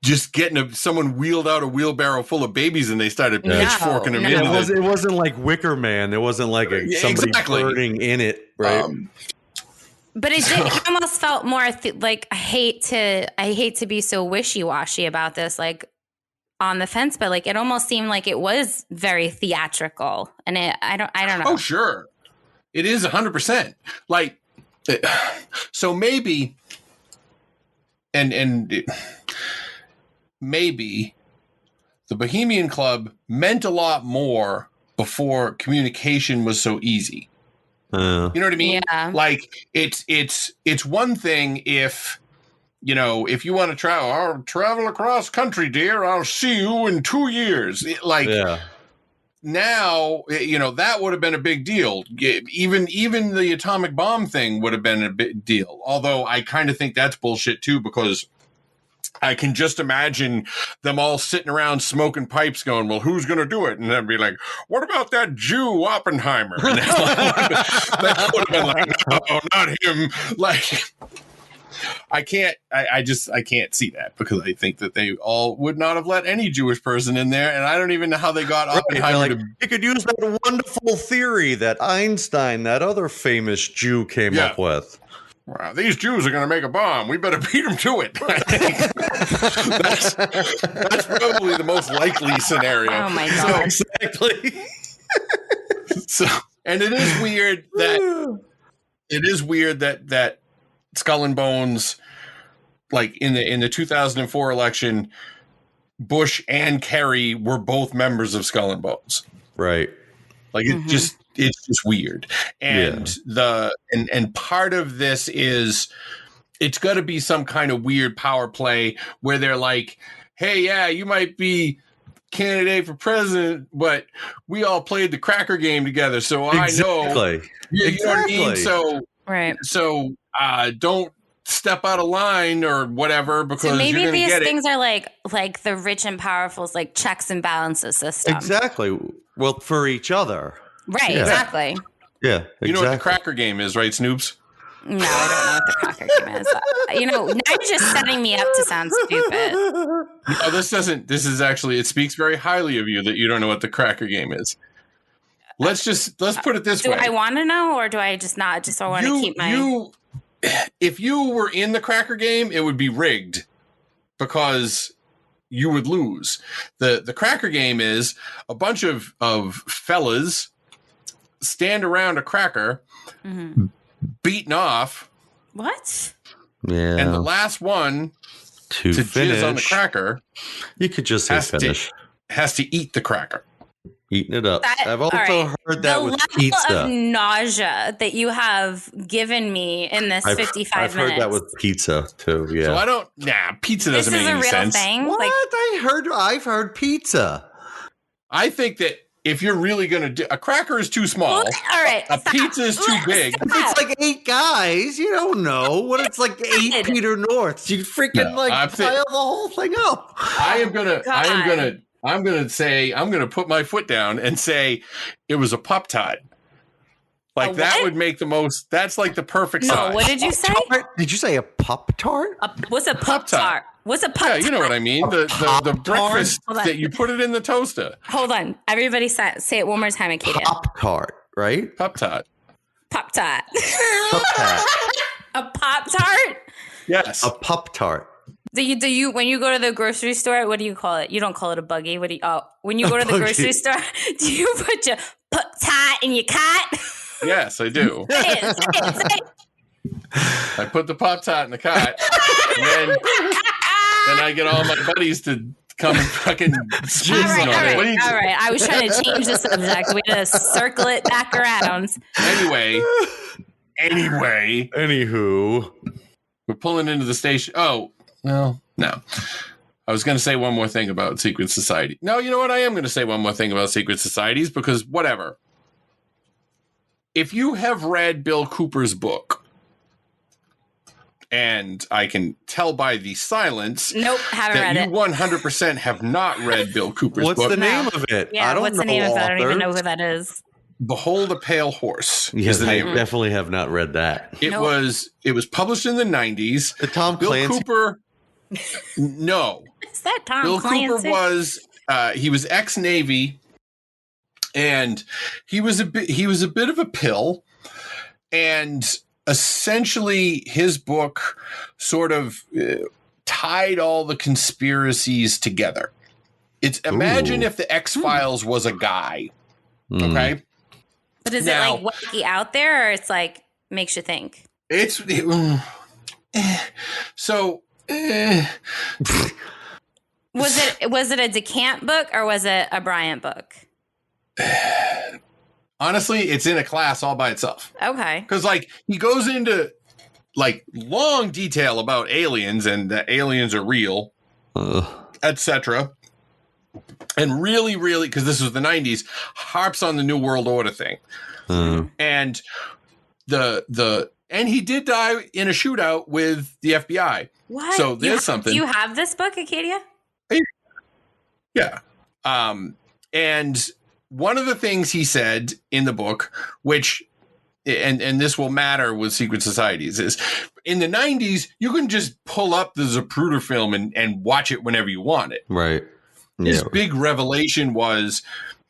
just getting someone wheeled out a wheelbarrow full of babies and they started pitchforking them in. It wasn't like Wicker Man. There wasn't like somebody flirting in it, right? But it almost felt more like I hate to be so wishy-washy about this, like on the fence, but like it almost seemed like it was very theatrical, and I don't know. Oh, sure. It is 100%. Like, so maybe, maybe the Bohemian Club meant a lot more before communication was so easy. You know what I mean? Yeah. Like, it's one thing if, if you want to travel, I'll travel across country, dear. I'll see you in 2 years. Now, that would have been a big deal. Even the atomic bomb thing would have been a big deal. Although I kind of think that's bullshit too, because I can just imagine them all sitting around smoking pipes going, well, who's going to do it? And then be like, what about that Jew Oppenheimer? And that would have been like, no, not him. Like, I can't see that, because I think that they all would not have let any Jewish person in there, and I don't even know how they got Oppenheimer. You could use that wonderful theory that Einstein, that other famous Jew, came up with. Wow, these Jews are going to make a bomb. We better beat them to it. that's probably the most likely scenario. Oh my God! Exactly. And it is weird that Skull and Bones, like in the 2004 election, Bush and Kerry were both members of Skull and Bones. Right. Like it's just weird. And and part of this is it's got to be some kind of weird power play where they're like, hey, yeah, you might be candidate for president, but we all played the cracker game together, so I know. You know what I mean? So right. So don't step out of line or whatever, because so maybe you're gonna these get things are like the rich and powerful's like checks and balances system. Exactly. Well, for each other. Right. Yeah. Exactly. Yeah. Exactly. You know what the cracker game is, right, Snoops? No, I don't know what the cracker game is. Now you're just setting me up to sound stupid. No, this it speaks very highly of you that you don't know what the cracker game is. Let's put it this way. Do I want to know, or do I just not? Just I want to keep my. If you were in the cracker game, it would be rigged, because you would lose. The cracker game is a bunch of fellas stand around a cracker, beaten off. What? Yeah. And the last one to finish jizz on the cracker, you could just say finish. Has to eat the cracker. Eating it up. I've also heard that with pizza. The level of nausea that you have given me in this 55 minutes. I've heard that with pizza too. Yeah. So pizza doesn't make any sense. This is a real thing. What? I've heard pizza. I think that if you're really going to do a cracker is too small. All right. A pizza is too big. If it's like 8 guys, you don't know what it's like 8 Peter Norths. You freaking pile the whole thing up. I'm gonna put my foot down and say it was a Pop-Tart. Like that would make the most. That's like the perfect size. No, what did you say? Did you say a Pop-Tart? What's a Pop-Tart? What's a Pop-Tart? Yeah, you know what I mean. The breakfast that you put it in the toaster. Hold on, everybody, say it one more time, Akita. Pop-Tart, right? Pop-Tart. Pop-Tart. Pop-Tart. A Pop-Tart? Yes. A Pop-Tart. Do you when you go to the grocery store, what do you call it? You don't call it a buggy. When you go to the grocery store, do you put your Pop-Tart in your cart? Yes, I do. Say it. I put the Pop-Tart in the cart, and then I get all my buddies to come and fucking squeeze on it. All right. I was trying to change the subject. We had to circle it back around. Anyway, Anyway, Anywho, we're pulling into the station. Oh, no. I was going to say one more thing about secret society. No, you know what? I am going to say one more thing about secret societies because whatever. If you have read Bill Cooper's book, and I can tell by the silence Nope, haven't that read you it. 100% have not read Bill Cooper's what's book. the name of it? Yeah, I don't what's know the name of it? I don't even know authors. who that is. Behold a Pale Horse Yes, is the I name of it. definitely have not read that. It Nope. was published in the 90s. The Tom Bill Clancy. Cooper, no. Is that Tom Bill Clancy? Cooper was he was ex-Navy, and he was a bit of a pill, and essentially his book sort of tied all the conspiracies together. It's imagine Ooh. if the X-Files was a guy, Mm. okay? But is Now- it like wacky out there, or it's like makes you think? So. Was it a DeCant book or was it a Bryant book? Honestly, it's in a class all by itself. Okay. Because, like, he goes into, like, long detail about aliens and that aliens are real, etc. And really, because this was the 90s, harps on the New World Order thing. And and he did die in a shootout with the FBI. What? So there's something. Do you have this book, Acadia? Yeah. And one of the things he said in the book, which, and this will matter with secret societies, is in the 90s, you can just pull up the Zapruder film and watch it whenever you want it. Right. His big revelation was,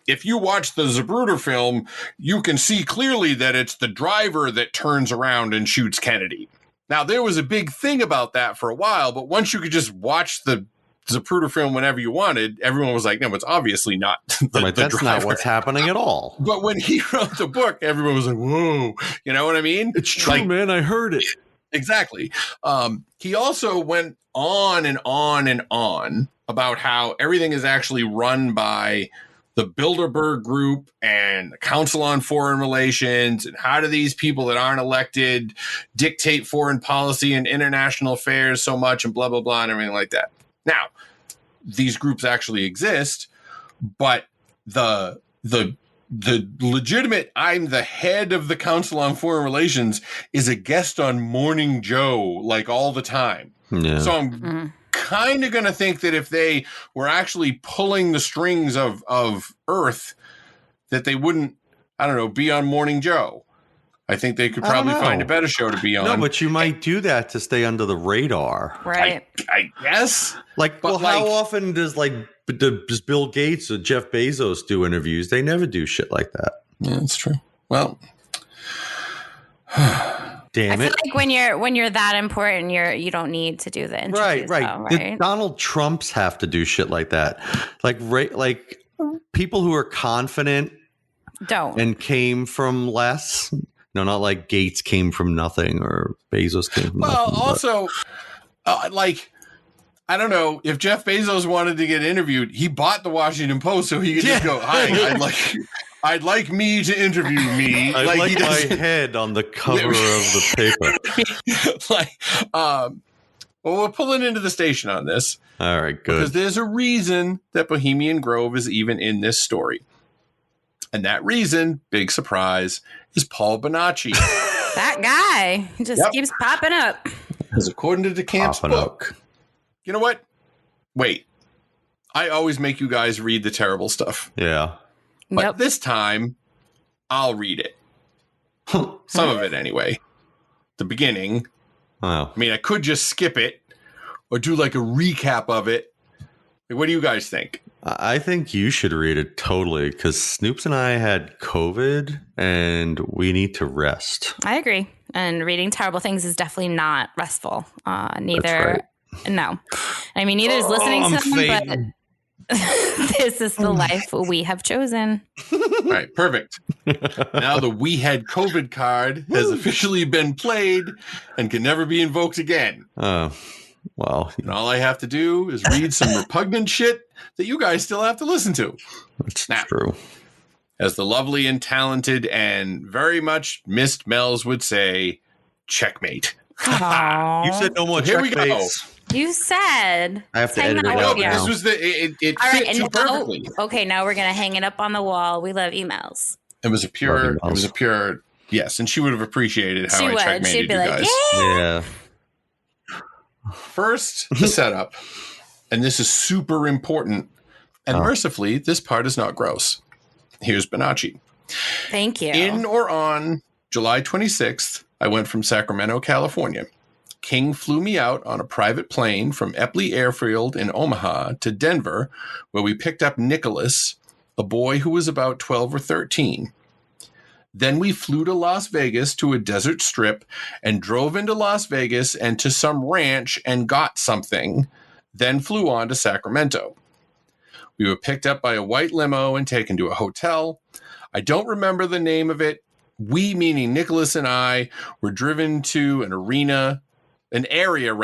if you watch the Zapruder film, you can see clearly that it's the driver that turns around and shoots Kennedy. Now, there was a big thing about that for a while, but once you could just watch the Zapruder film whenever you wanted, everyone was like, no, it's obviously not the That's driver. not what's happening at all. But when he wrote the book, everyone was like, whoa, you know what I mean? It's true, Like, man. I heard it. exactly. He also went on and on and on about how everything is actually run by the Bilderberg Group and the Council on Foreign Relations, and how do these people that aren't elected dictate foreign policy and international affairs so much, and blah, blah, blah, and everything like that. Now, these groups actually exist, but the legitimate, I'm the head of the Council on Foreign Relations, is a guest on Morning Joe, like, all the time. Yeah. So I'm kind of going to think that if they were actually pulling the strings of Earth, that they wouldn't, I don't know, be on Morning Joe. I think they could probably find a better show to be on. No, but you might do that to stay under the radar. Right. I guess. Like, But, well, how often does Bill Gates or Jeff Bezos do interviews? They never do shit like that. Yeah, that's true. Well, damn I it. feel like when you're that important, you don't need to do the interviews. Right. Though, The right? Donald Trumps have to do shit like that. Like people who are confident Don't. and came from less. No, not like Gates came from nothing or Bezos came from nothing. well, but- also, like, I don't know, if Jeff Bezos wanted to get interviewed, he bought the Washington Post so he could just go, hi, I'd like me to interview me. I like he my doesn't- head on the cover of the paper. well, we're pulling into the station on this All right, because good. there's a reason that Bohemian Grove is even in this story. And that reason, big surprise, is Paul Bonacci. That guy just Yep. keeps popping up. Because according to DeCamp's Popping book, you know what? Wait. I always make you guys read the terrible stuff. Yeah. But Nope. this time, I'll read it. Some of it, anyway. The beginning. Wow. I mean, I could just skip it or do like a recap of it. Like, what do you guys think? I think you should read it totally because Snoops and I had COVID and we need to rest. I agree. And reading terrible things is definitely not restful. Neither. No. I mean, neither is listening to them, but this is the life we have chosen. All right, perfect. Now the We Had COVID card has officially been played and can never be invoked again. Well, And all I have to do is read some repugnant shit that you guys still have to listen to. that's Now, true. As the lovely and talented and very much missed Mel's would say, checkmate. Aw. You said no more So here we go. checkmates. You said. I have to hang edit out it No, out with but you. this now. was it All right, fit and too now, perfectly. okay, now we're gonna hang it up on the wall. We love emails. It was a Love you, pure yes, and she would have appreciated how She I would. checkmated She'd be you like, guys. yeah. Yeah. First, the setup, and this is super important. And mercifully, this part is not gross. Here's Bonacci. Thank you. In or on July 26th, I went from Sacramento, California. King flew me out on a private plane from Epley Airfield in Omaha to Denver, where we picked up Nicholas, a boy who was about 12 or 13. Then we flew to Las Vegas to a desert strip and drove into Las Vegas and to some ranch and got something, then flew on to Sacramento. We were picked up by a white limo and taken to a hotel. I don't remember the name of it. We, meaning Nicholas and I, were driven to an area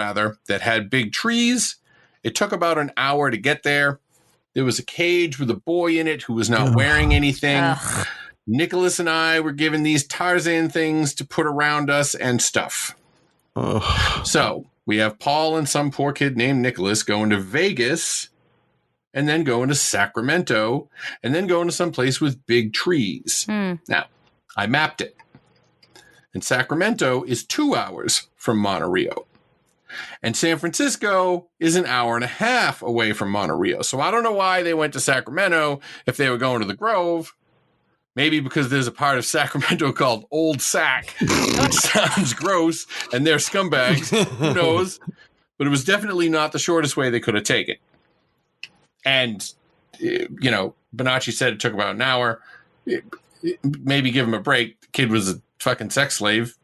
that had big trees. It took about an hour to get there. There was a cage with a boy in it who was not wearing anything. Ugh. Nicholas and I were given these Tarzan things to put around us and stuff. So we have Paul and some poor kid named Nicholas going to Vegas and then going to Sacramento and then going to some place with big trees. Now, I mapped it. And Sacramento is 2 hours from Monterey. And San Francisco is an hour and a half away from Monterey. So I don't know why they went to Sacramento if they were going to the Grove. Maybe because there's a part of Sacramento called Old Sac, which sounds gross, and they're scumbags. Who knows? But it was definitely not the shortest way they could have taken. And, Bonacci said it took about an hour. Maybe give him a break. The kid was a fucking sex slave.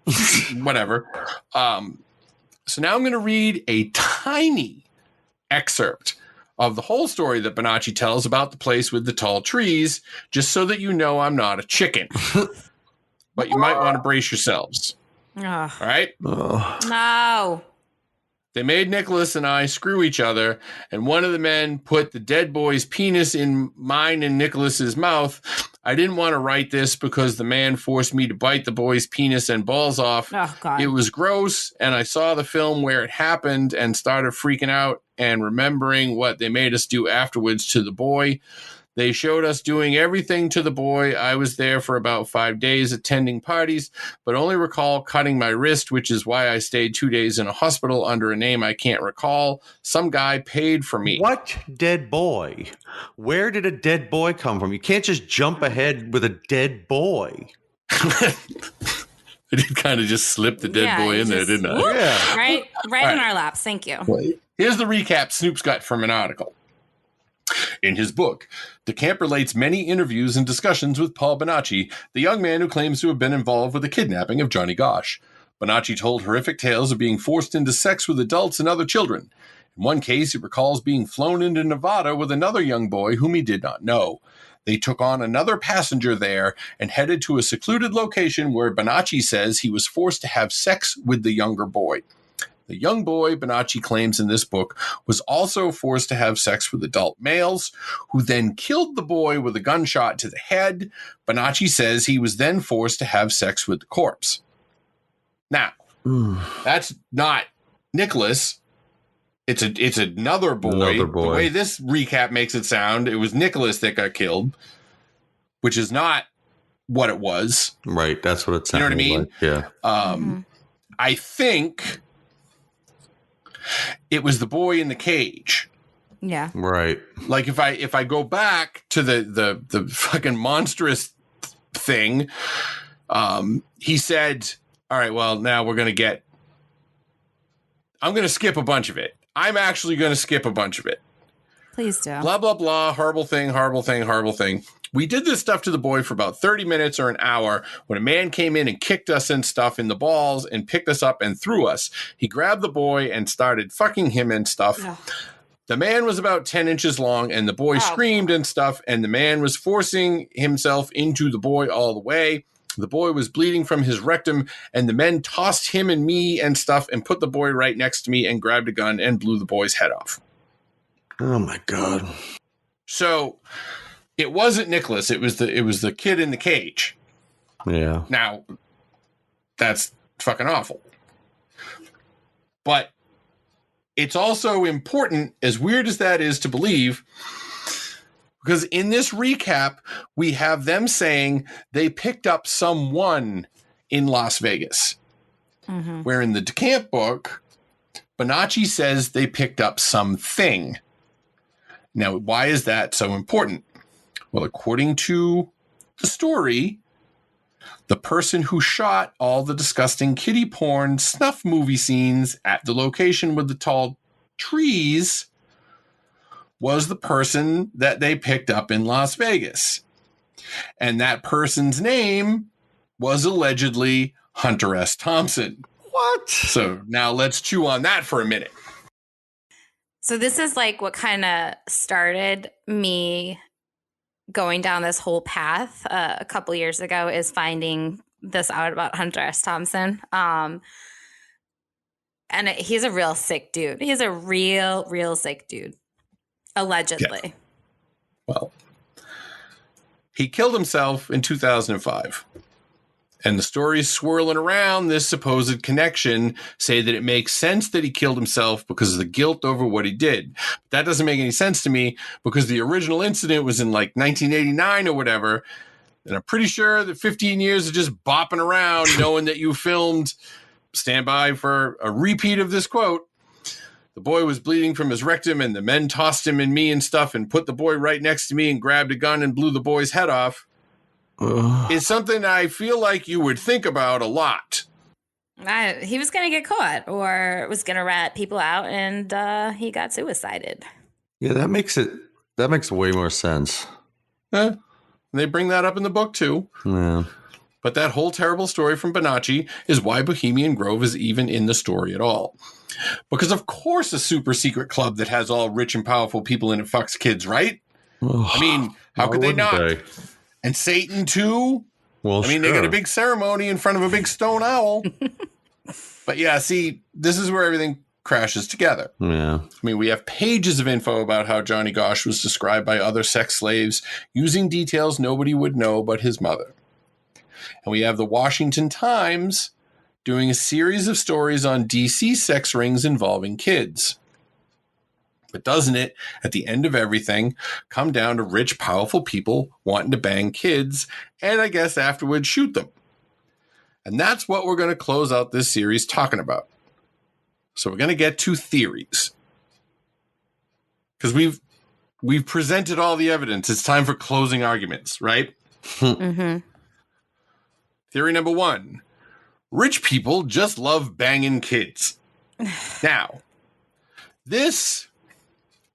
Whatever. So now I'm going to read a tiny excerpt of the whole story that Bonacci tells about the place with the tall trees, just so that you know I'm not a chicken. But you might want to brace yourselves. Ugh. All right? No. They made Nicholas and I screw each other, and one of the men put the dead boy's penis in mine and Nicholas's mouth. I didn't want to write this because the man forced me to bite the boy's penis and balls off. Oh, God. It was gross, and I saw the film where it happened and started freaking out and remembering what they made us do afterwards to the boy. They showed us doing everything to the boy. I was there for about 5 days attending parties, but only recall cutting my wrist, which is why I stayed 2 days in a hospital under a name I can't recall. Some guy paid for me. What dead boy? Where did a dead boy come from? You can't just jump ahead with a dead boy. I did kind of just slip the dead boy you in there, just- didn't I? whoop, Yeah. Right All in right. our laps. Thank you. Here's the recap Snoop's got from an article. In his book, the camp relates many interviews and discussions with Paul Bonacci, the young man who claims to have been involved with the kidnapping of Johnny Gosch. Bonacci told horrific tales of being forced into sex with adults and other children. In one case, he recalls being flown into Nevada with another young boy whom he did not know. They took on another passenger there and headed to a secluded location where Bonacci says he was forced to have sex with the younger boy. The young boy, Bonacci claims in this book, was also forced to have sex with adult males, who then killed the boy with a gunshot to the head. Bonacci says he was then forced to have sex with the corpse. Now, that's not Nicholas. It's another boy. Another boy. The way this recap makes it sound, it was Nicholas that got killed, which is not what it was. Right, that's what it You know sounded what I mean? like. Yeah. I think it was the boy in the cage. Yeah. Right. Like if I go back to the fucking monstrous thing, he said, all right, well, now I'm going to skip a bunch of it. I'm actually going to skip a bunch of it. Please do. Blah, blah, blah, horrible thing, horrible thing, horrible thing. We did this stuff to the boy for about 30 minutes or an hour when a man came in and kicked us and stuff in the balls and picked us up and threw us. He grabbed the boy and started fucking him and stuff. Ugh. The man was about 10 inches long and the boy screamed and stuff, and the man was forcing himself into the boy all the way. The boy was bleeding from his rectum, and the men tossed him and me and stuff and put the boy right next to me and grabbed a gun and blew the boy's head off. Oh my God. So it wasn't Nicholas. It was the kid in the cage. Yeah. Now, that's fucking awful. But it's also important, as weird as that is to believe, because in this recap, we have them saying they picked up someone in Las Vegas. Mm-hmm. Where in the DeCamp book, Bonacci says they picked up something. Now, why is that so important? Well, according to the story, the person who shot all the disgusting kiddie porn snuff movie scenes at the location with the tall trees was the person that they picked up in Las Vegas. And that person's name was allegedly Hunter S. Thompson. What? So now let's chew on that for a minute. So this is like what kind of started me going down this whole path a couple years ago, is finding this out about Hunter S. Thompson. He's a real sick dude. He's a real sick dude, allegedly. Yeah. Well, he killed himself in 2005. And the stories swirling around this supposed connection say that it makes sense that he killed himself because of the guilt over what he did. But that doesn't make any sense to me, because the original incident was in like 1989 or whatever. And I'm pretty sure that 15 years of just bopping around knowing that you filmed, stand by for a repeat of this quote, the boy was bleeding from his rectum and the men tossed him and me and stuff and put the boy right next to me and grabbed a gun and blew the boy's head off, is something I feel like you would think about a lot. He was going to get caught or was going to rat people out, and he got suicided. Yeah, that makes way more sense. And they bring that up in the book too. Yeah. But that whole terrible story from Bonacci is why Bohemian Grove is even in the story at all. Because of course a super secret club that has all rich and powerful people in it fucks kids, right? I mean, how could they not? And Satan too? Well, I mean, sure. They got a big ceremony in front of a big stone owl. But yeah, see, this is where everything crashes together. Yeah. I mean, we have pages of info about how Johnny Gosch was described by other sex slaves using details nobody would know but his mother. And we have the Washington Times doing a series of stories on DC sex rings involving kids. But doesn't it, at the end of everything, come down to rich, powerful people wanting to bang kids and I guess afterwards shoot them? And that's what we're going to close out this series talking about. So we're going to get to theories. Because we've presented all the evidence. It's time for closing arguments, right? Mm-hmm. Theory number 1. Rich people just love banging kids. Now, this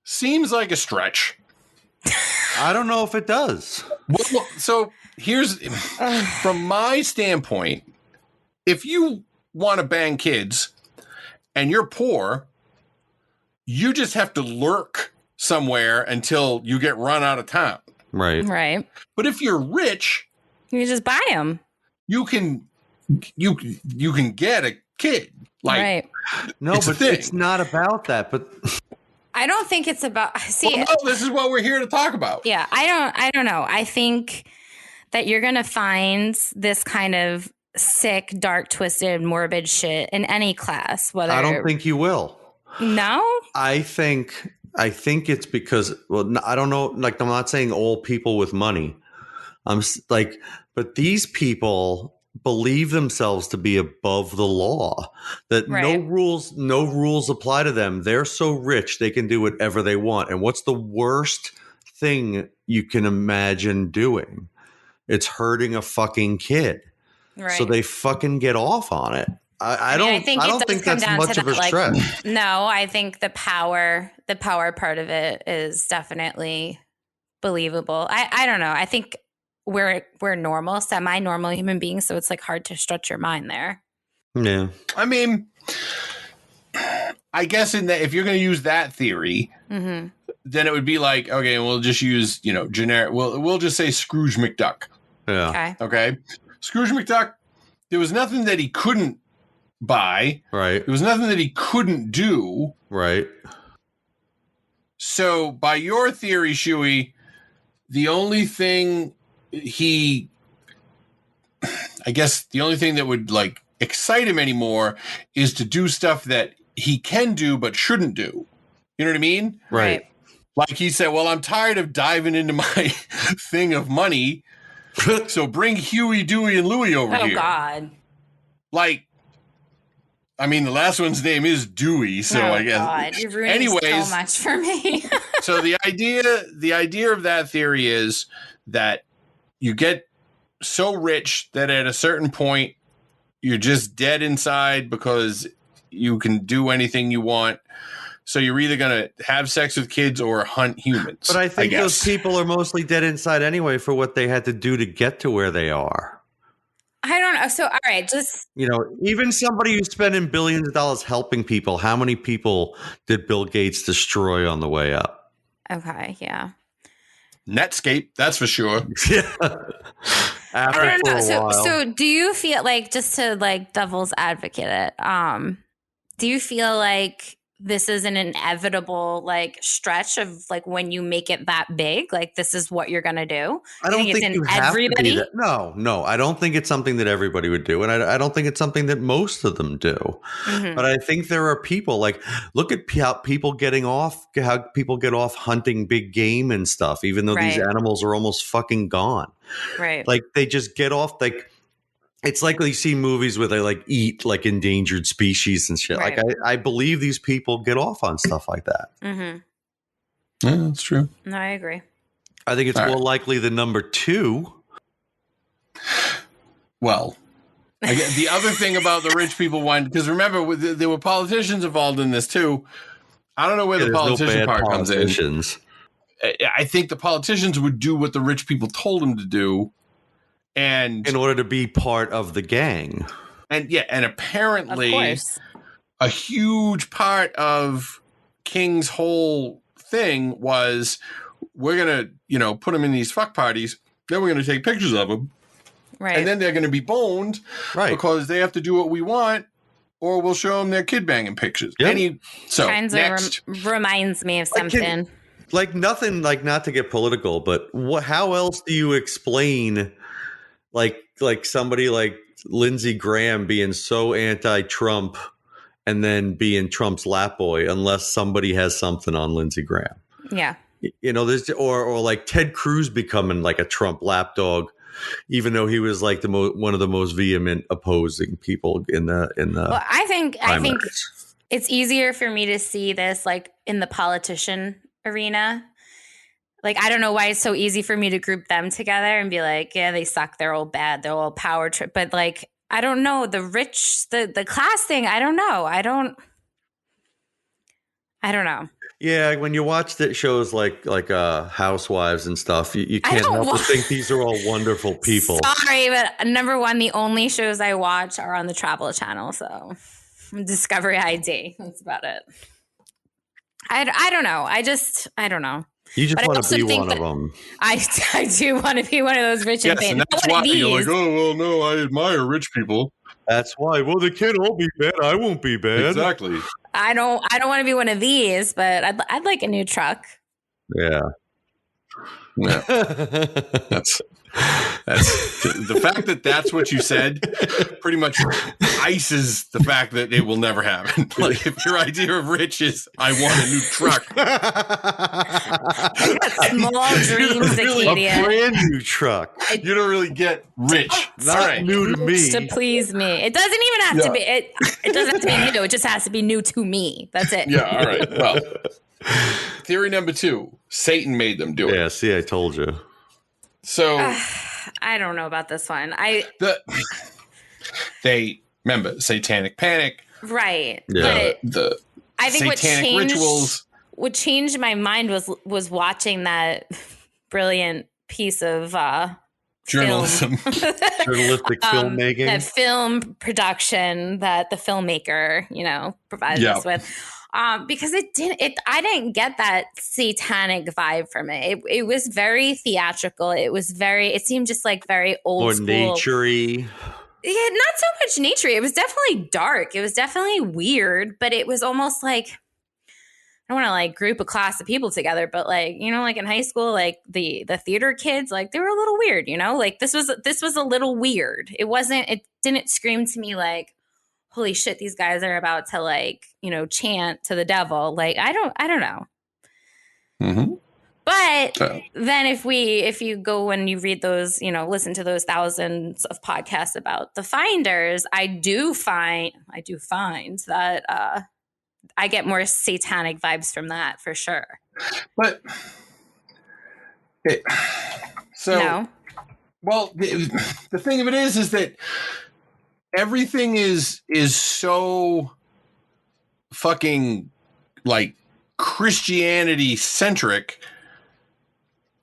seems like a stretch. I don't know if it does. Well, so here's, from my standpoint, if you want to bang kids and you're poor, you just have to lurk somewhere until you get run out of town. Right. Right. But if you're rich, You just buy them. you can get a kid. Like, Right. No, It's a but thing. it's not about that. But I don't think it's about. See, well, no, this is what we're here to talk about. yeah, I don't know. I think that you're going to find this kind of sick, dark, twisted, morbid shit in any class. Whether I don't think you will. No. I think it's because, well, I don't know. Like, I'm not saying all people with money. But these people believe themselves to be above the law, that no Right. rules apply to them. They're so rich, they can do whatever they want. And what's the worst thing you can imagine doing? It's hurting a fucking kid. Right. So they fucking get off on it. I mean, don't it does think come that's down much to of a that, stretch. No, I think the power part of it is definitely believable. I don't know. I think we're normal, semi-normal human beings, so it's like hard to stretch your mind there. Yeah. I mean, I guess if you're going to use that theory, Mm-hmm. then it would be like, okay, we'll just use, generic. We'll just say Scrooge McDuck. Yeah. Okay. Okay. Scrooge McDuck, there was nothing that he couldn't buy. Right. There was nothing that he couldn't do. Right. So by your theory, Shuey, the only thing the only thing that would like excite him anymore is to do stuff that he can do but shouldn't do. You know what I mean? Right. Like he said, well, I'm tired of diving into my thing of money, so bring Huey, Dewey, and Louie over here. Oh, God. Like, I mean, the last one's name is Dewey, so I guess. God, you're ruining so much for me. So the idea of that theory is that you get so rich that at a certain point you're just dead inside because you can do anything you want. So you're either going to have sex with kids or hunt humans. But I think those people are mostly dead inside anyway for what they had to do to get to where they are. I don't know. So, all right, just... even somebody who's spending billions of dollars helping people, how many people did Bill Gates destroy on the way up? Okay, yeah. Netscape, that's for sure. Yeah. I don't know. So do you feel like, just to like devil's advocate it, do you feel like this is an inevitable like stretch of like when you make it that big, like this is what you're gonna do? I don't think it's in you have everybody. to be that. No, I don't think it's something that everybody would do, and I don't think it's something that most of them do. Mm-hmm. But I think there are people like look at how people get off hunting big game and stuff, even though these animals are almost fucking gone. Right, like they just get off like. It's like you see movies where they like eat like endangered species and shit. Right. Like I believe these people get off on stuff like that. Mm-hmm. Yeah, that's true. No, I agree. I think it's more likely the number two. Well, the other thing about the rich people one, because remember there were politicians involved in this too. I don't know where the politician part comes in. I think the politicians would do what the rich people told them to do. And in order to be part of the gang. And apparently a huge part of King's whole thing was we're going to, put them in these fuck parties. Then we're going to take pictures of them. Right. And then they're going to be boned because they have to do what we want or we'll show them their kid banging pictures. Yep. Kind of reminds me of something. Nothing, not to get political, but how else do you explain like somebody like Lindsey Graham being so anti-Trump and then being Trump's lap boy unless somebody has something on Lindsey Graham. Yeah. There's or like Ted Cruz becoming like a Trump lapdog, even though he was like one of the most vehement opposing people in the Well, I think it's easier for me to see this like in the politician arena. Like, I don't know why it's so easy for me to group them together and be like, yeah, they suck. They're all bad. They're all power trip. But like, I don't know. The rich, the class thing, I don't know. I don't know. Yeah, when you watch the shows like Housewives and stuff, you can't help but think these are all wonderful people. Sorry, but number one, the only shows I watch are on the Travel Channel. So Discovery ID. That's about it. I don't know. I don't know. You just want to be one of them. I do want to be one of those rich and famous. And that's why you're like, oh, well, no, I admire rich people. That's why. Well, the kid will be bad. I won't be bad. Exactly. I don't want to be one of these, but I'd like a new truck. Yeah. That's the fact that that's what you said pretty much ices the fact that it will never happen. Like if your idea of rich is I want a new truck. I got small dreams, Acadia. A brand new truck. You don't really get rich. Not new to me. To please me. It doesn't even have to be it doesn't have to be new. It just has to be new to me. That's it. Yeah, all right. Well, theory number 2, Satan made them do it. Yeah, see, I told you. So I don't know about this one. They remember Satanic Panic, right? Yeah. But I think satanic rituals. What changed my mind was watching that brilliant piece of journalism, journalistic filmmaking, that film production that the filmmaker provided us with. Because I didn't get that satanic vibe from it. It was very theatrical. It seemed just like very old school. Or nature-y. Yeah, not so much nature. It was definitely dark. It was definitely weird, but it was almost like, don't want to like group a class of people together, but like, you know, like in high school, like the theater kids, like they were a little weird, you know, like this was a little weird. It didn't scream to me like, holy shit, these guys are about to like, you know, chant to the devil. Like, I don't know. Mm-hmm. But then if you go and you read those, you know, listen to those thousands of podcasts about the finders, I do find that I get more satanic vibes from that for sure. But No. Well, the thing of it is that everything is so fucking like Christianity centric.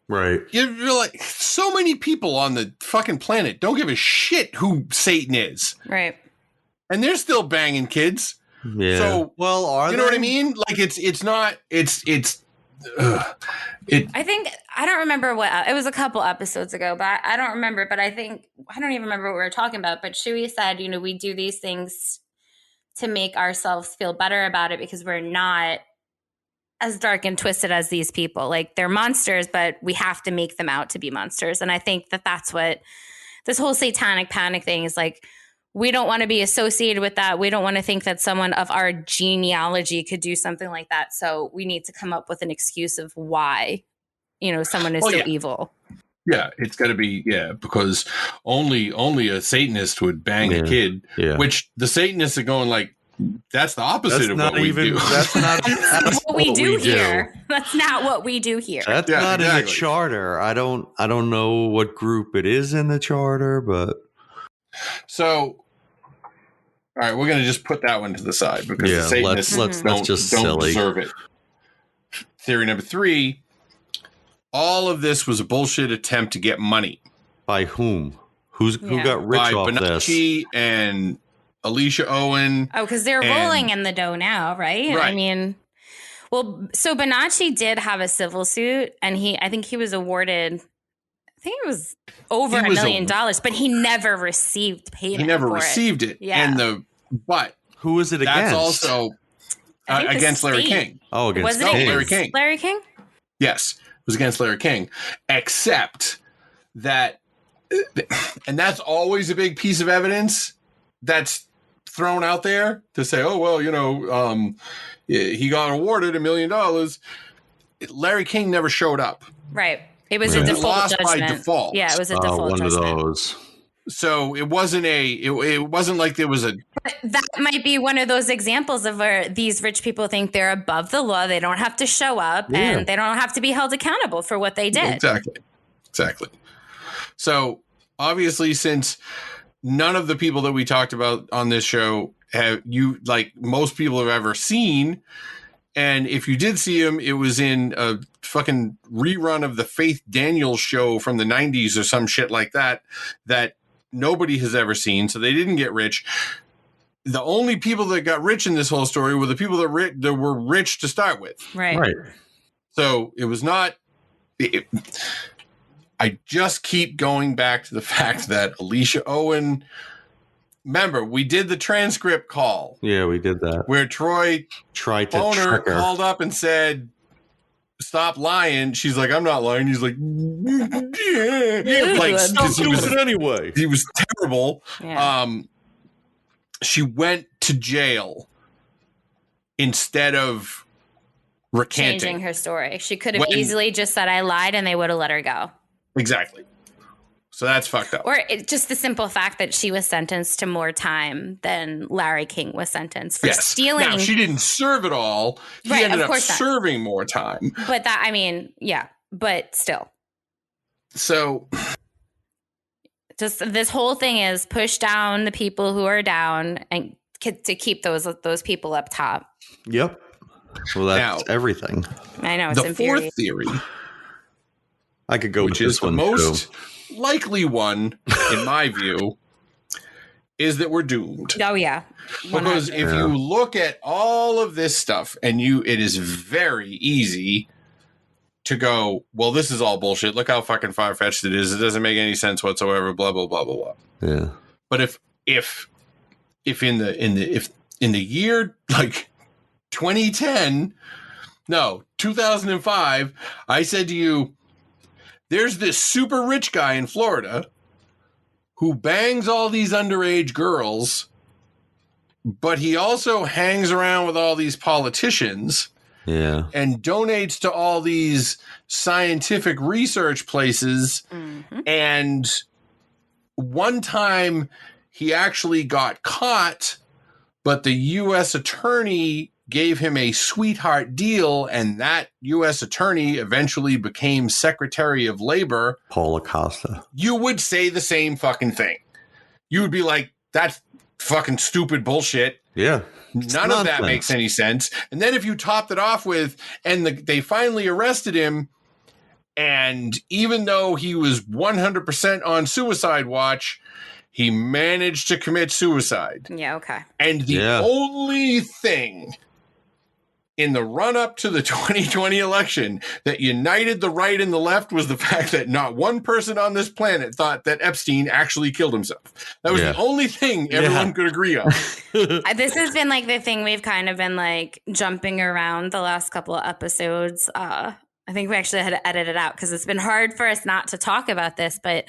Right. You're like, so many people on the fucking planet don't give a shit who Satan is. Right. And they're still banging kids. Yeah. So, well, are you know what I mean? Like it's not. I think I don't remember what it was a couple episodes ago, but I don't remember. But I don't even remember what we were talking about. But Shui said, you know, we do these things to make ourselves feel better about it because we're not as dark and twisted as these people. Like they're monsters, but we have to make them out to be monsters. And I think that that's what this whole satanic panic thing is like. We don't want to be associated with that. We don't want to think that someone of our genealogy could do something like that. So we need to come up with an excuse of why, you know, someone is so evil. Yeah, it's got to be, because only a Satanist would bang a kid, which the Satanists are going like, that's the opposite of what we do. That's not what we do here. That's not what we do here. That's not in the charter. I don't know what group it is in the charter, but so. All right, we're going to just put that one to the side because the Satanists don't deserve it. Theory number 3, all of this was a bullshit attempt to get money. By whom? Who got rich off Bonacci this? And Alicia Owen. Oh, because they're rolling in the dough now, right? I mean, well, so Bonacci did have a civil suit, and I think he was awarded... I think it was over $1 million, but he never received payment. He never received it. Yeah. But who was it against? That's also against Larry King. Oh, against Larry King. Larry King? Yes, it was against Larry King. Except that, and that's always a big piece of evidence that's thrown out there to say, oh, well, you know, he got awarded $1 million. Larry King never showed up. Right. It was a default judgment. By default. Yeah, it was a default judgment. One of those. So it wasn't it wasn't like there was a. But that might be one of those examples of where these rich people think they're above the law. They don't have to show up and they don't have to be held accountable for what they did. Exactly. So obviously, since none of the people that we talked about on this show most people have ever seen. And if you did see him, it was in a fucking rerun of the Faith Daniels show from the 90s or some shit like that nobody has ever seen. So they didn't get rich. The only people that got rich in this whole story were the people that were rich to start with. Right. So it was not... I just keep going back to the fact that Alicia Owen... Remember, we did the transcript call. Yeah, we did that. Where Troy tried to trick her. Called up and said, stop lying. She's like, I'm not lying. He's like, yeah. Like, stop doing it anyway. He was terrible. Yeah. She went to jail instead of recanting. Changing her story. She could have easily just said, I lied, and they would have let her go. Exactly. So that's fucked up. Or just the simple fact that she was sentenced to more time than Larry King was sentenced for stealing. Now, she didn't serve it all. He ended up serving more time. But but still. So just this whole thing is push down the people who are down and to keep those people up top. Yep. Well, that's everything. I know. It's the fourth theory. I could go with this one, the most likely one, in my view, is that we're doomed. Oh, yeah. 100%. Because if you look at all of this stuff and it is very easy to go, well, this is all bullshit. Look how fucking far-fetched it is. It doesn't make any sense whatsoever, blah, blah, blah, blah, blah. Yeah. But if in the year like 2010, No, 2005, I said to you, there's this super rich guy in Florida who bangs all these underage girls, but he also hangs around with all these politicians and donates to all these scientific research places. Mm-hmm. And one time he actually got caught, but the U.S. attorney gave him a sweetheart deal, and that U.S. attorney eventually became Secretary of Labor. Paul Acosta. You would say the same fucking thing. You would be like, that's fucking stupid bullshit. Yeah. None of that makes any sense. And then if you topped it off with, and they finally arrested him, and even though he was 100% on suicide watch, he managed to commit suicide. Yeah, okay. And the only thing in the run-up to the 2020 election that united the right and the left was the fact that not one person on this planet thought that Epstein actually killed himself. That was the only thing everyone could agree on. This has been like the thing we've kind of been like jumping around the last couple of episodes. I think we actually had to edit it out because it's been hard for us not to talk about this, but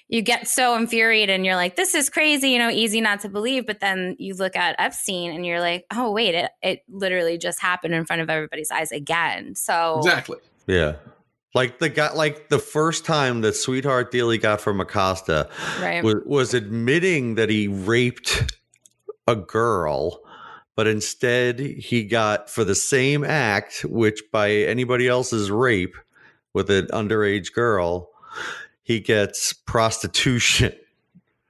you get so infuriated and you're like, this is crazy, easy not to believe. But then you look at Epstein and you're like, oh, wait, it literally just happened in front of everybody's eyes again. So exactly. Yeah. Like the first time the sweetheart deal he got from Acosta was admitting that he raped a girl, but instead he got for the same act, which by anybody else's rape with an underage girl, he gets prostitution.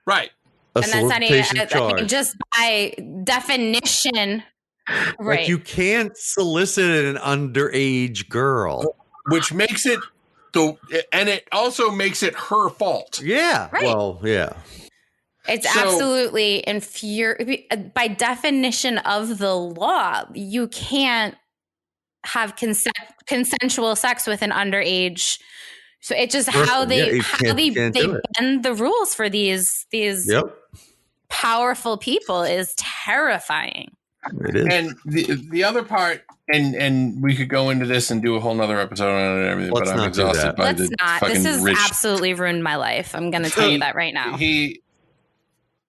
Right. And that's not even, just by definition. Right. Like you can't solicit an underage girl. Which makes it, and it also makes it her fault. Yeah. Right. Well, yeah. It's absolutely by definition of the law, you can't have consensual sex with an underage. So it's just how they bend the rules for these powerful people is terrifying. It is. And the other part, and we could go into this and do a whole nother episode on it and everything, but I'm exhausted by the fucking This has rich. absolutely ruined my life. I'm going to tell you that right now.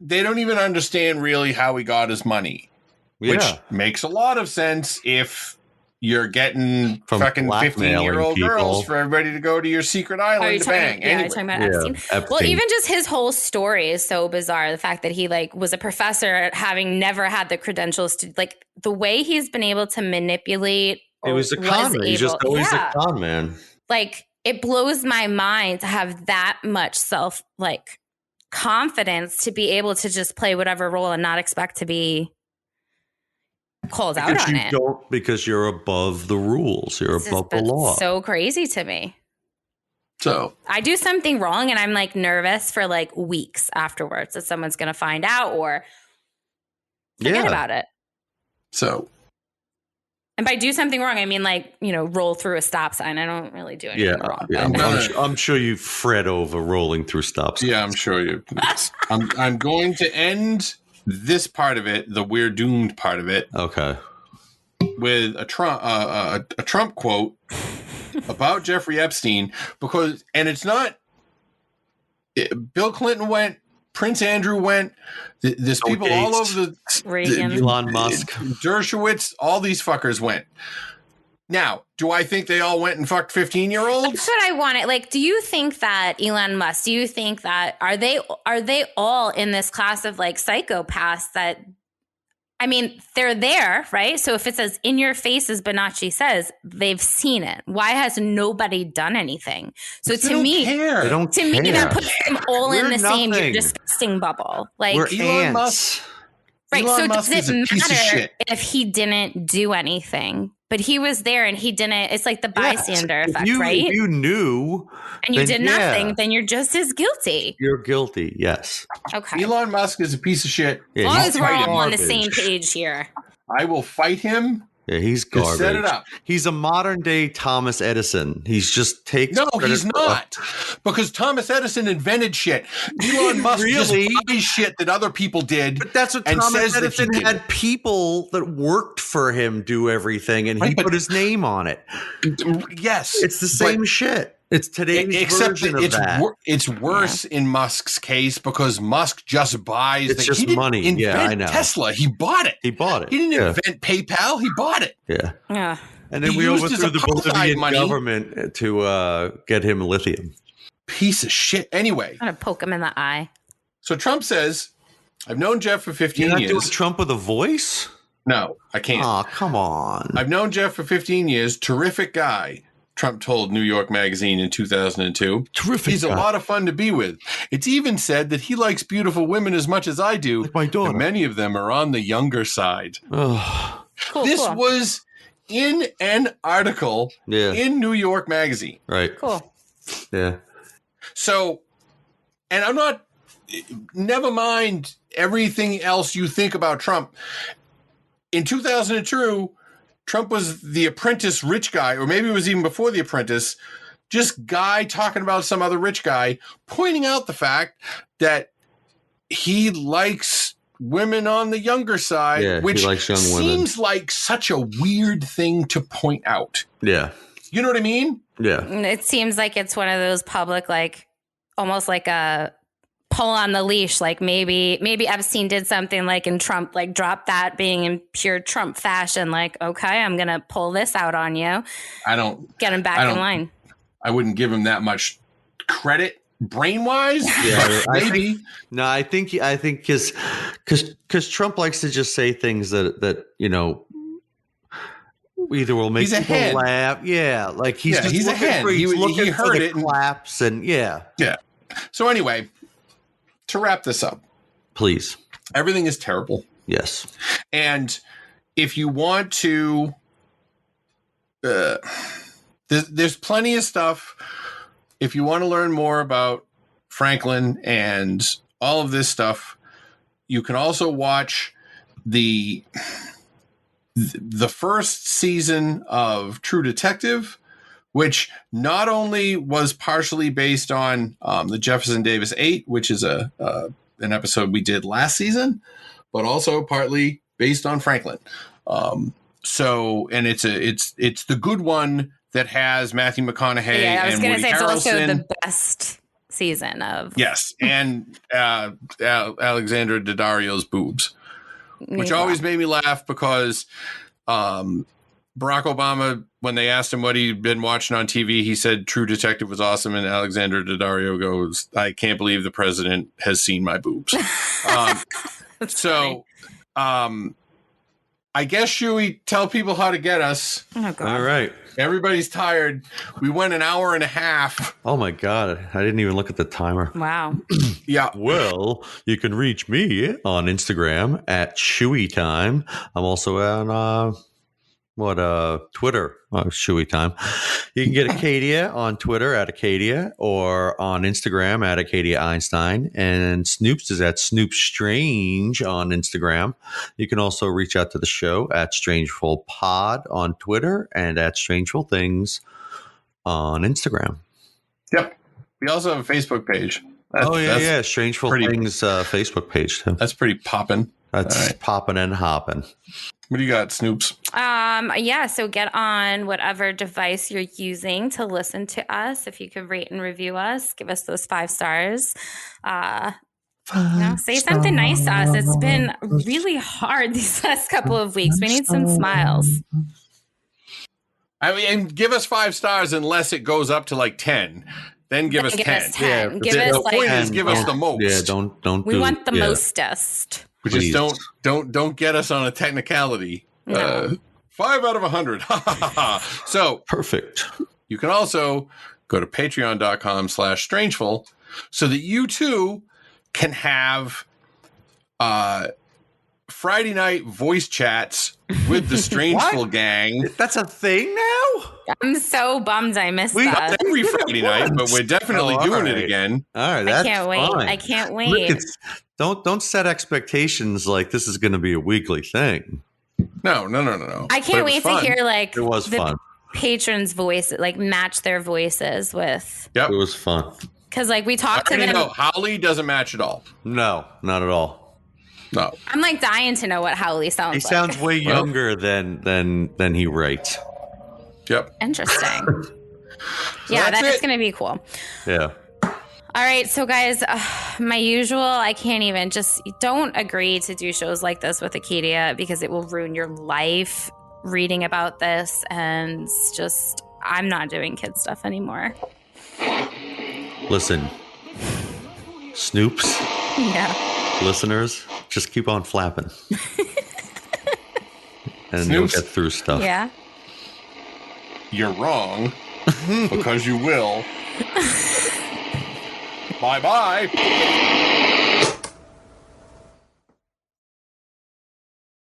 They don't even understand really how he got his money, which makes a lot of sense if you're getting fucking 15-year-old girls for everybody to go to your secret island to bang. You're talking about Epstein. Well, even just his whole story is so bizarre. The fact that he was a professor, having never had the credentials to the way he's been able to manipulate. It was a con man. He's just always a con man. It blows my mind to have that much confidence to be able to just play whatever role and not expect to be called out on it. Because you're above the rules. You're above the law. So crazy to me. So I do something wrong and I'm nervous for weeks afterwards that someone's going to find out or forget about it. So. And by do something wrong, I mean roll through a stop sign. I don't really do anything wrong. Yeah, I'm sure you fret over rolling through stop signs. Yeah, I'm sure you. I'm going to end this part of it, the we're doomed part of it, with a Trump quote about Jeffrey Epstein, and it's not Bill Clinton went, Prince Andrew went, there's people all over the Elon Musk, Dershowitz, all these fuckers went. Now, do I think they all went and fucked 15-year-olds? That's what I wanted. Do you think that Elon Musk, do you think that, are they all in this class of psychopaths that, I mean, they're there, right? So if it says in your face, as Bonacci says, they've seen it. Why has nobody done anything? So to me, that puts them all in the same disgusting bubble. We're Elon Musk. Right. Elon so Musk does it matter if he didn't do anything? But he was there and he didn't. It's like the bystander effect, right? If you knew and you did nothing, then you're just as guilty. You're guilty, yes. Okay. Elon Musk is a piece of shit. As long as we're all on the same page here. I will fight him Yeah, he's to garbage. set it up. He's a modern day Thomas Edison. He's just takes. No, credit he's for- not. Because Thomas Edison invented shit. Elon Musk Really? just buys shit that other people did. But that's what and Thomas says that he Edison did. had people that worked for him do everything, and he Right, but- put his name on it. Yes. It's the same shit. It's today's except version that of that. it's worse in Musk's case because Musk just buys. It's just he didn't money. invent Yeah, I know. Tesla. He bought it. He bought it. He didn't Yeah. invent PayPal. He bought it. Yeah. Yeah. And then He we used his overthrew the apartheid Bolivian money. government to get him lithium. Piece of shit. Anyway, I'm gonna poke him in the eye. so Trump says, "I've known Jeff for 15 You're not doing years." Trump with a voice? No, I can't. Oh, come on. I've known Jeff for 15 years. Terrific guy. Trump told New York Magazine in 2002. Terrific He's a guy. lot of fun to be with. It's even said that he likes beautiful women as much as I do. Like my daughter. And many of them are on the younger side. Oh, Cool. This cool. was in an article yeah. in New York Magazine. Right. Cool. Yeah. So, and I'm not, never mind everything else you think about Trump. In 2002, Trump was the apprentice rich guy, or maybe it was even before the apprentice, just guy talking about some other rich guy, pointing out the fact that he likes women on the younger side, Yeah, he which likes young women. seems like such a weird thing to point out. Yeah. You know what I mean? Yeah. And it seems like it's one of those public, like almost like a pull on the leash. Like maybe Epstein did something like, and Trump like dropped that, being in pure Trump fashion. Like, okay, I'm gonna pull this out on you. I don't. Get him back I in don't- line. I wouldn't give him that much credit, brain wise. Yeah, I maybe. No, I think because Trump likes to just say things that either will make He's a people hen. laugh. Yeah, like he's Yeah, just he's a looking hen. for, he's He looking for heard the it and- claps and yeah. So anyway, to wrap this up, Please, everything is terrible. yes, And if you want to, there's plenty of stuff. If you want to learn more about Franklin and all of this stuff, you can also watch the first season of True Detective, which not only was partially based on the Jefferson Davis 8, which is an episode we did last season, but also partly based on Franklin. So, and it's the good one that has Matthew McConaughey Yeah, I was and gonna Woody say it's also Harrelson. the best season of Yes, and Alexandra Daddario's boobs, which Yeah. always made me laugh because Barack Obama, when they asked him what he'd been watching on TV, he said True Detective was awesome, and Alexandra Daddario goes, "I can't believe the president has seen my boobs." That's So, I guess should we tell people how to get us? funny. Oh, God. all right. Everybody's tired. We went an hour and a half. Oh my God, I didn't even look at the timer. Wow. Yeah. Well, you can reach me on Instagram at Chewy Time. I'm also on Twitter, Chewy Time. You can get Acadia on Twitter at Acadia or on Instagram at Acadia Einstein. And Snoops is at Snoop Strange on Instagram. You can also reach out to the show at Strangeful Pod on Twitter and at Strangeful Things on Instagram. Yep. We also have a Facebook page. That's Strangeful pretty- Things Facebook page too. That's pretty poppin'. That's All right. popping and hopping. What do you got, Snoops? Yeah, so get on whatever device you're using to listen to us. If you could rate and review us, give us those 5 stars. Say something nice to us. It's been really hard these last couple of weeks. We need some smiles. I mean, and give us 5 stars unless it goes up to like 10. Then give us 10. Us 10. Yeah, Give The us point like is give us the most. Yeah, don't. we do, want the yeah. mostest. We just Please. don't get us on a technicality. No. 5 out of 100. So Perfect. you can also go to patreon.com/strangeful so that you too can have Friday night voice chats with the Strangeful gang. That's a thing now. I'm so bummed I missed that. Not every Friday night, but we're definitely Oh, doing it alright. again. All right, I that's can't wait. fine. I can't Look, wait. don't set expectations like this is going to be a weekly thing. No. I can't wait to hear like It was the fun. patrons' voices, like match their voices with. Yep. It was fun. Because like we I talked to already them. know. Howley doesn't match at all. No, not at all. No. I'm like dying to know what Howley sounds He like. sounds way younger than he writes. Yep. Interesting. So yeah, that's that's it. going to be cool. Yeah. All right, so guys, my usual, I can't even, just don't agree to do shows like this with Acadia because it will ruin your life reading about this, and just, I'm not doing kid stuff anymore. Listen, Snoops, Yeah. listeners, just keep on flapping. And Snoops. you'll get through stuff. Yeah. You're wrong because you will. Bye-bye.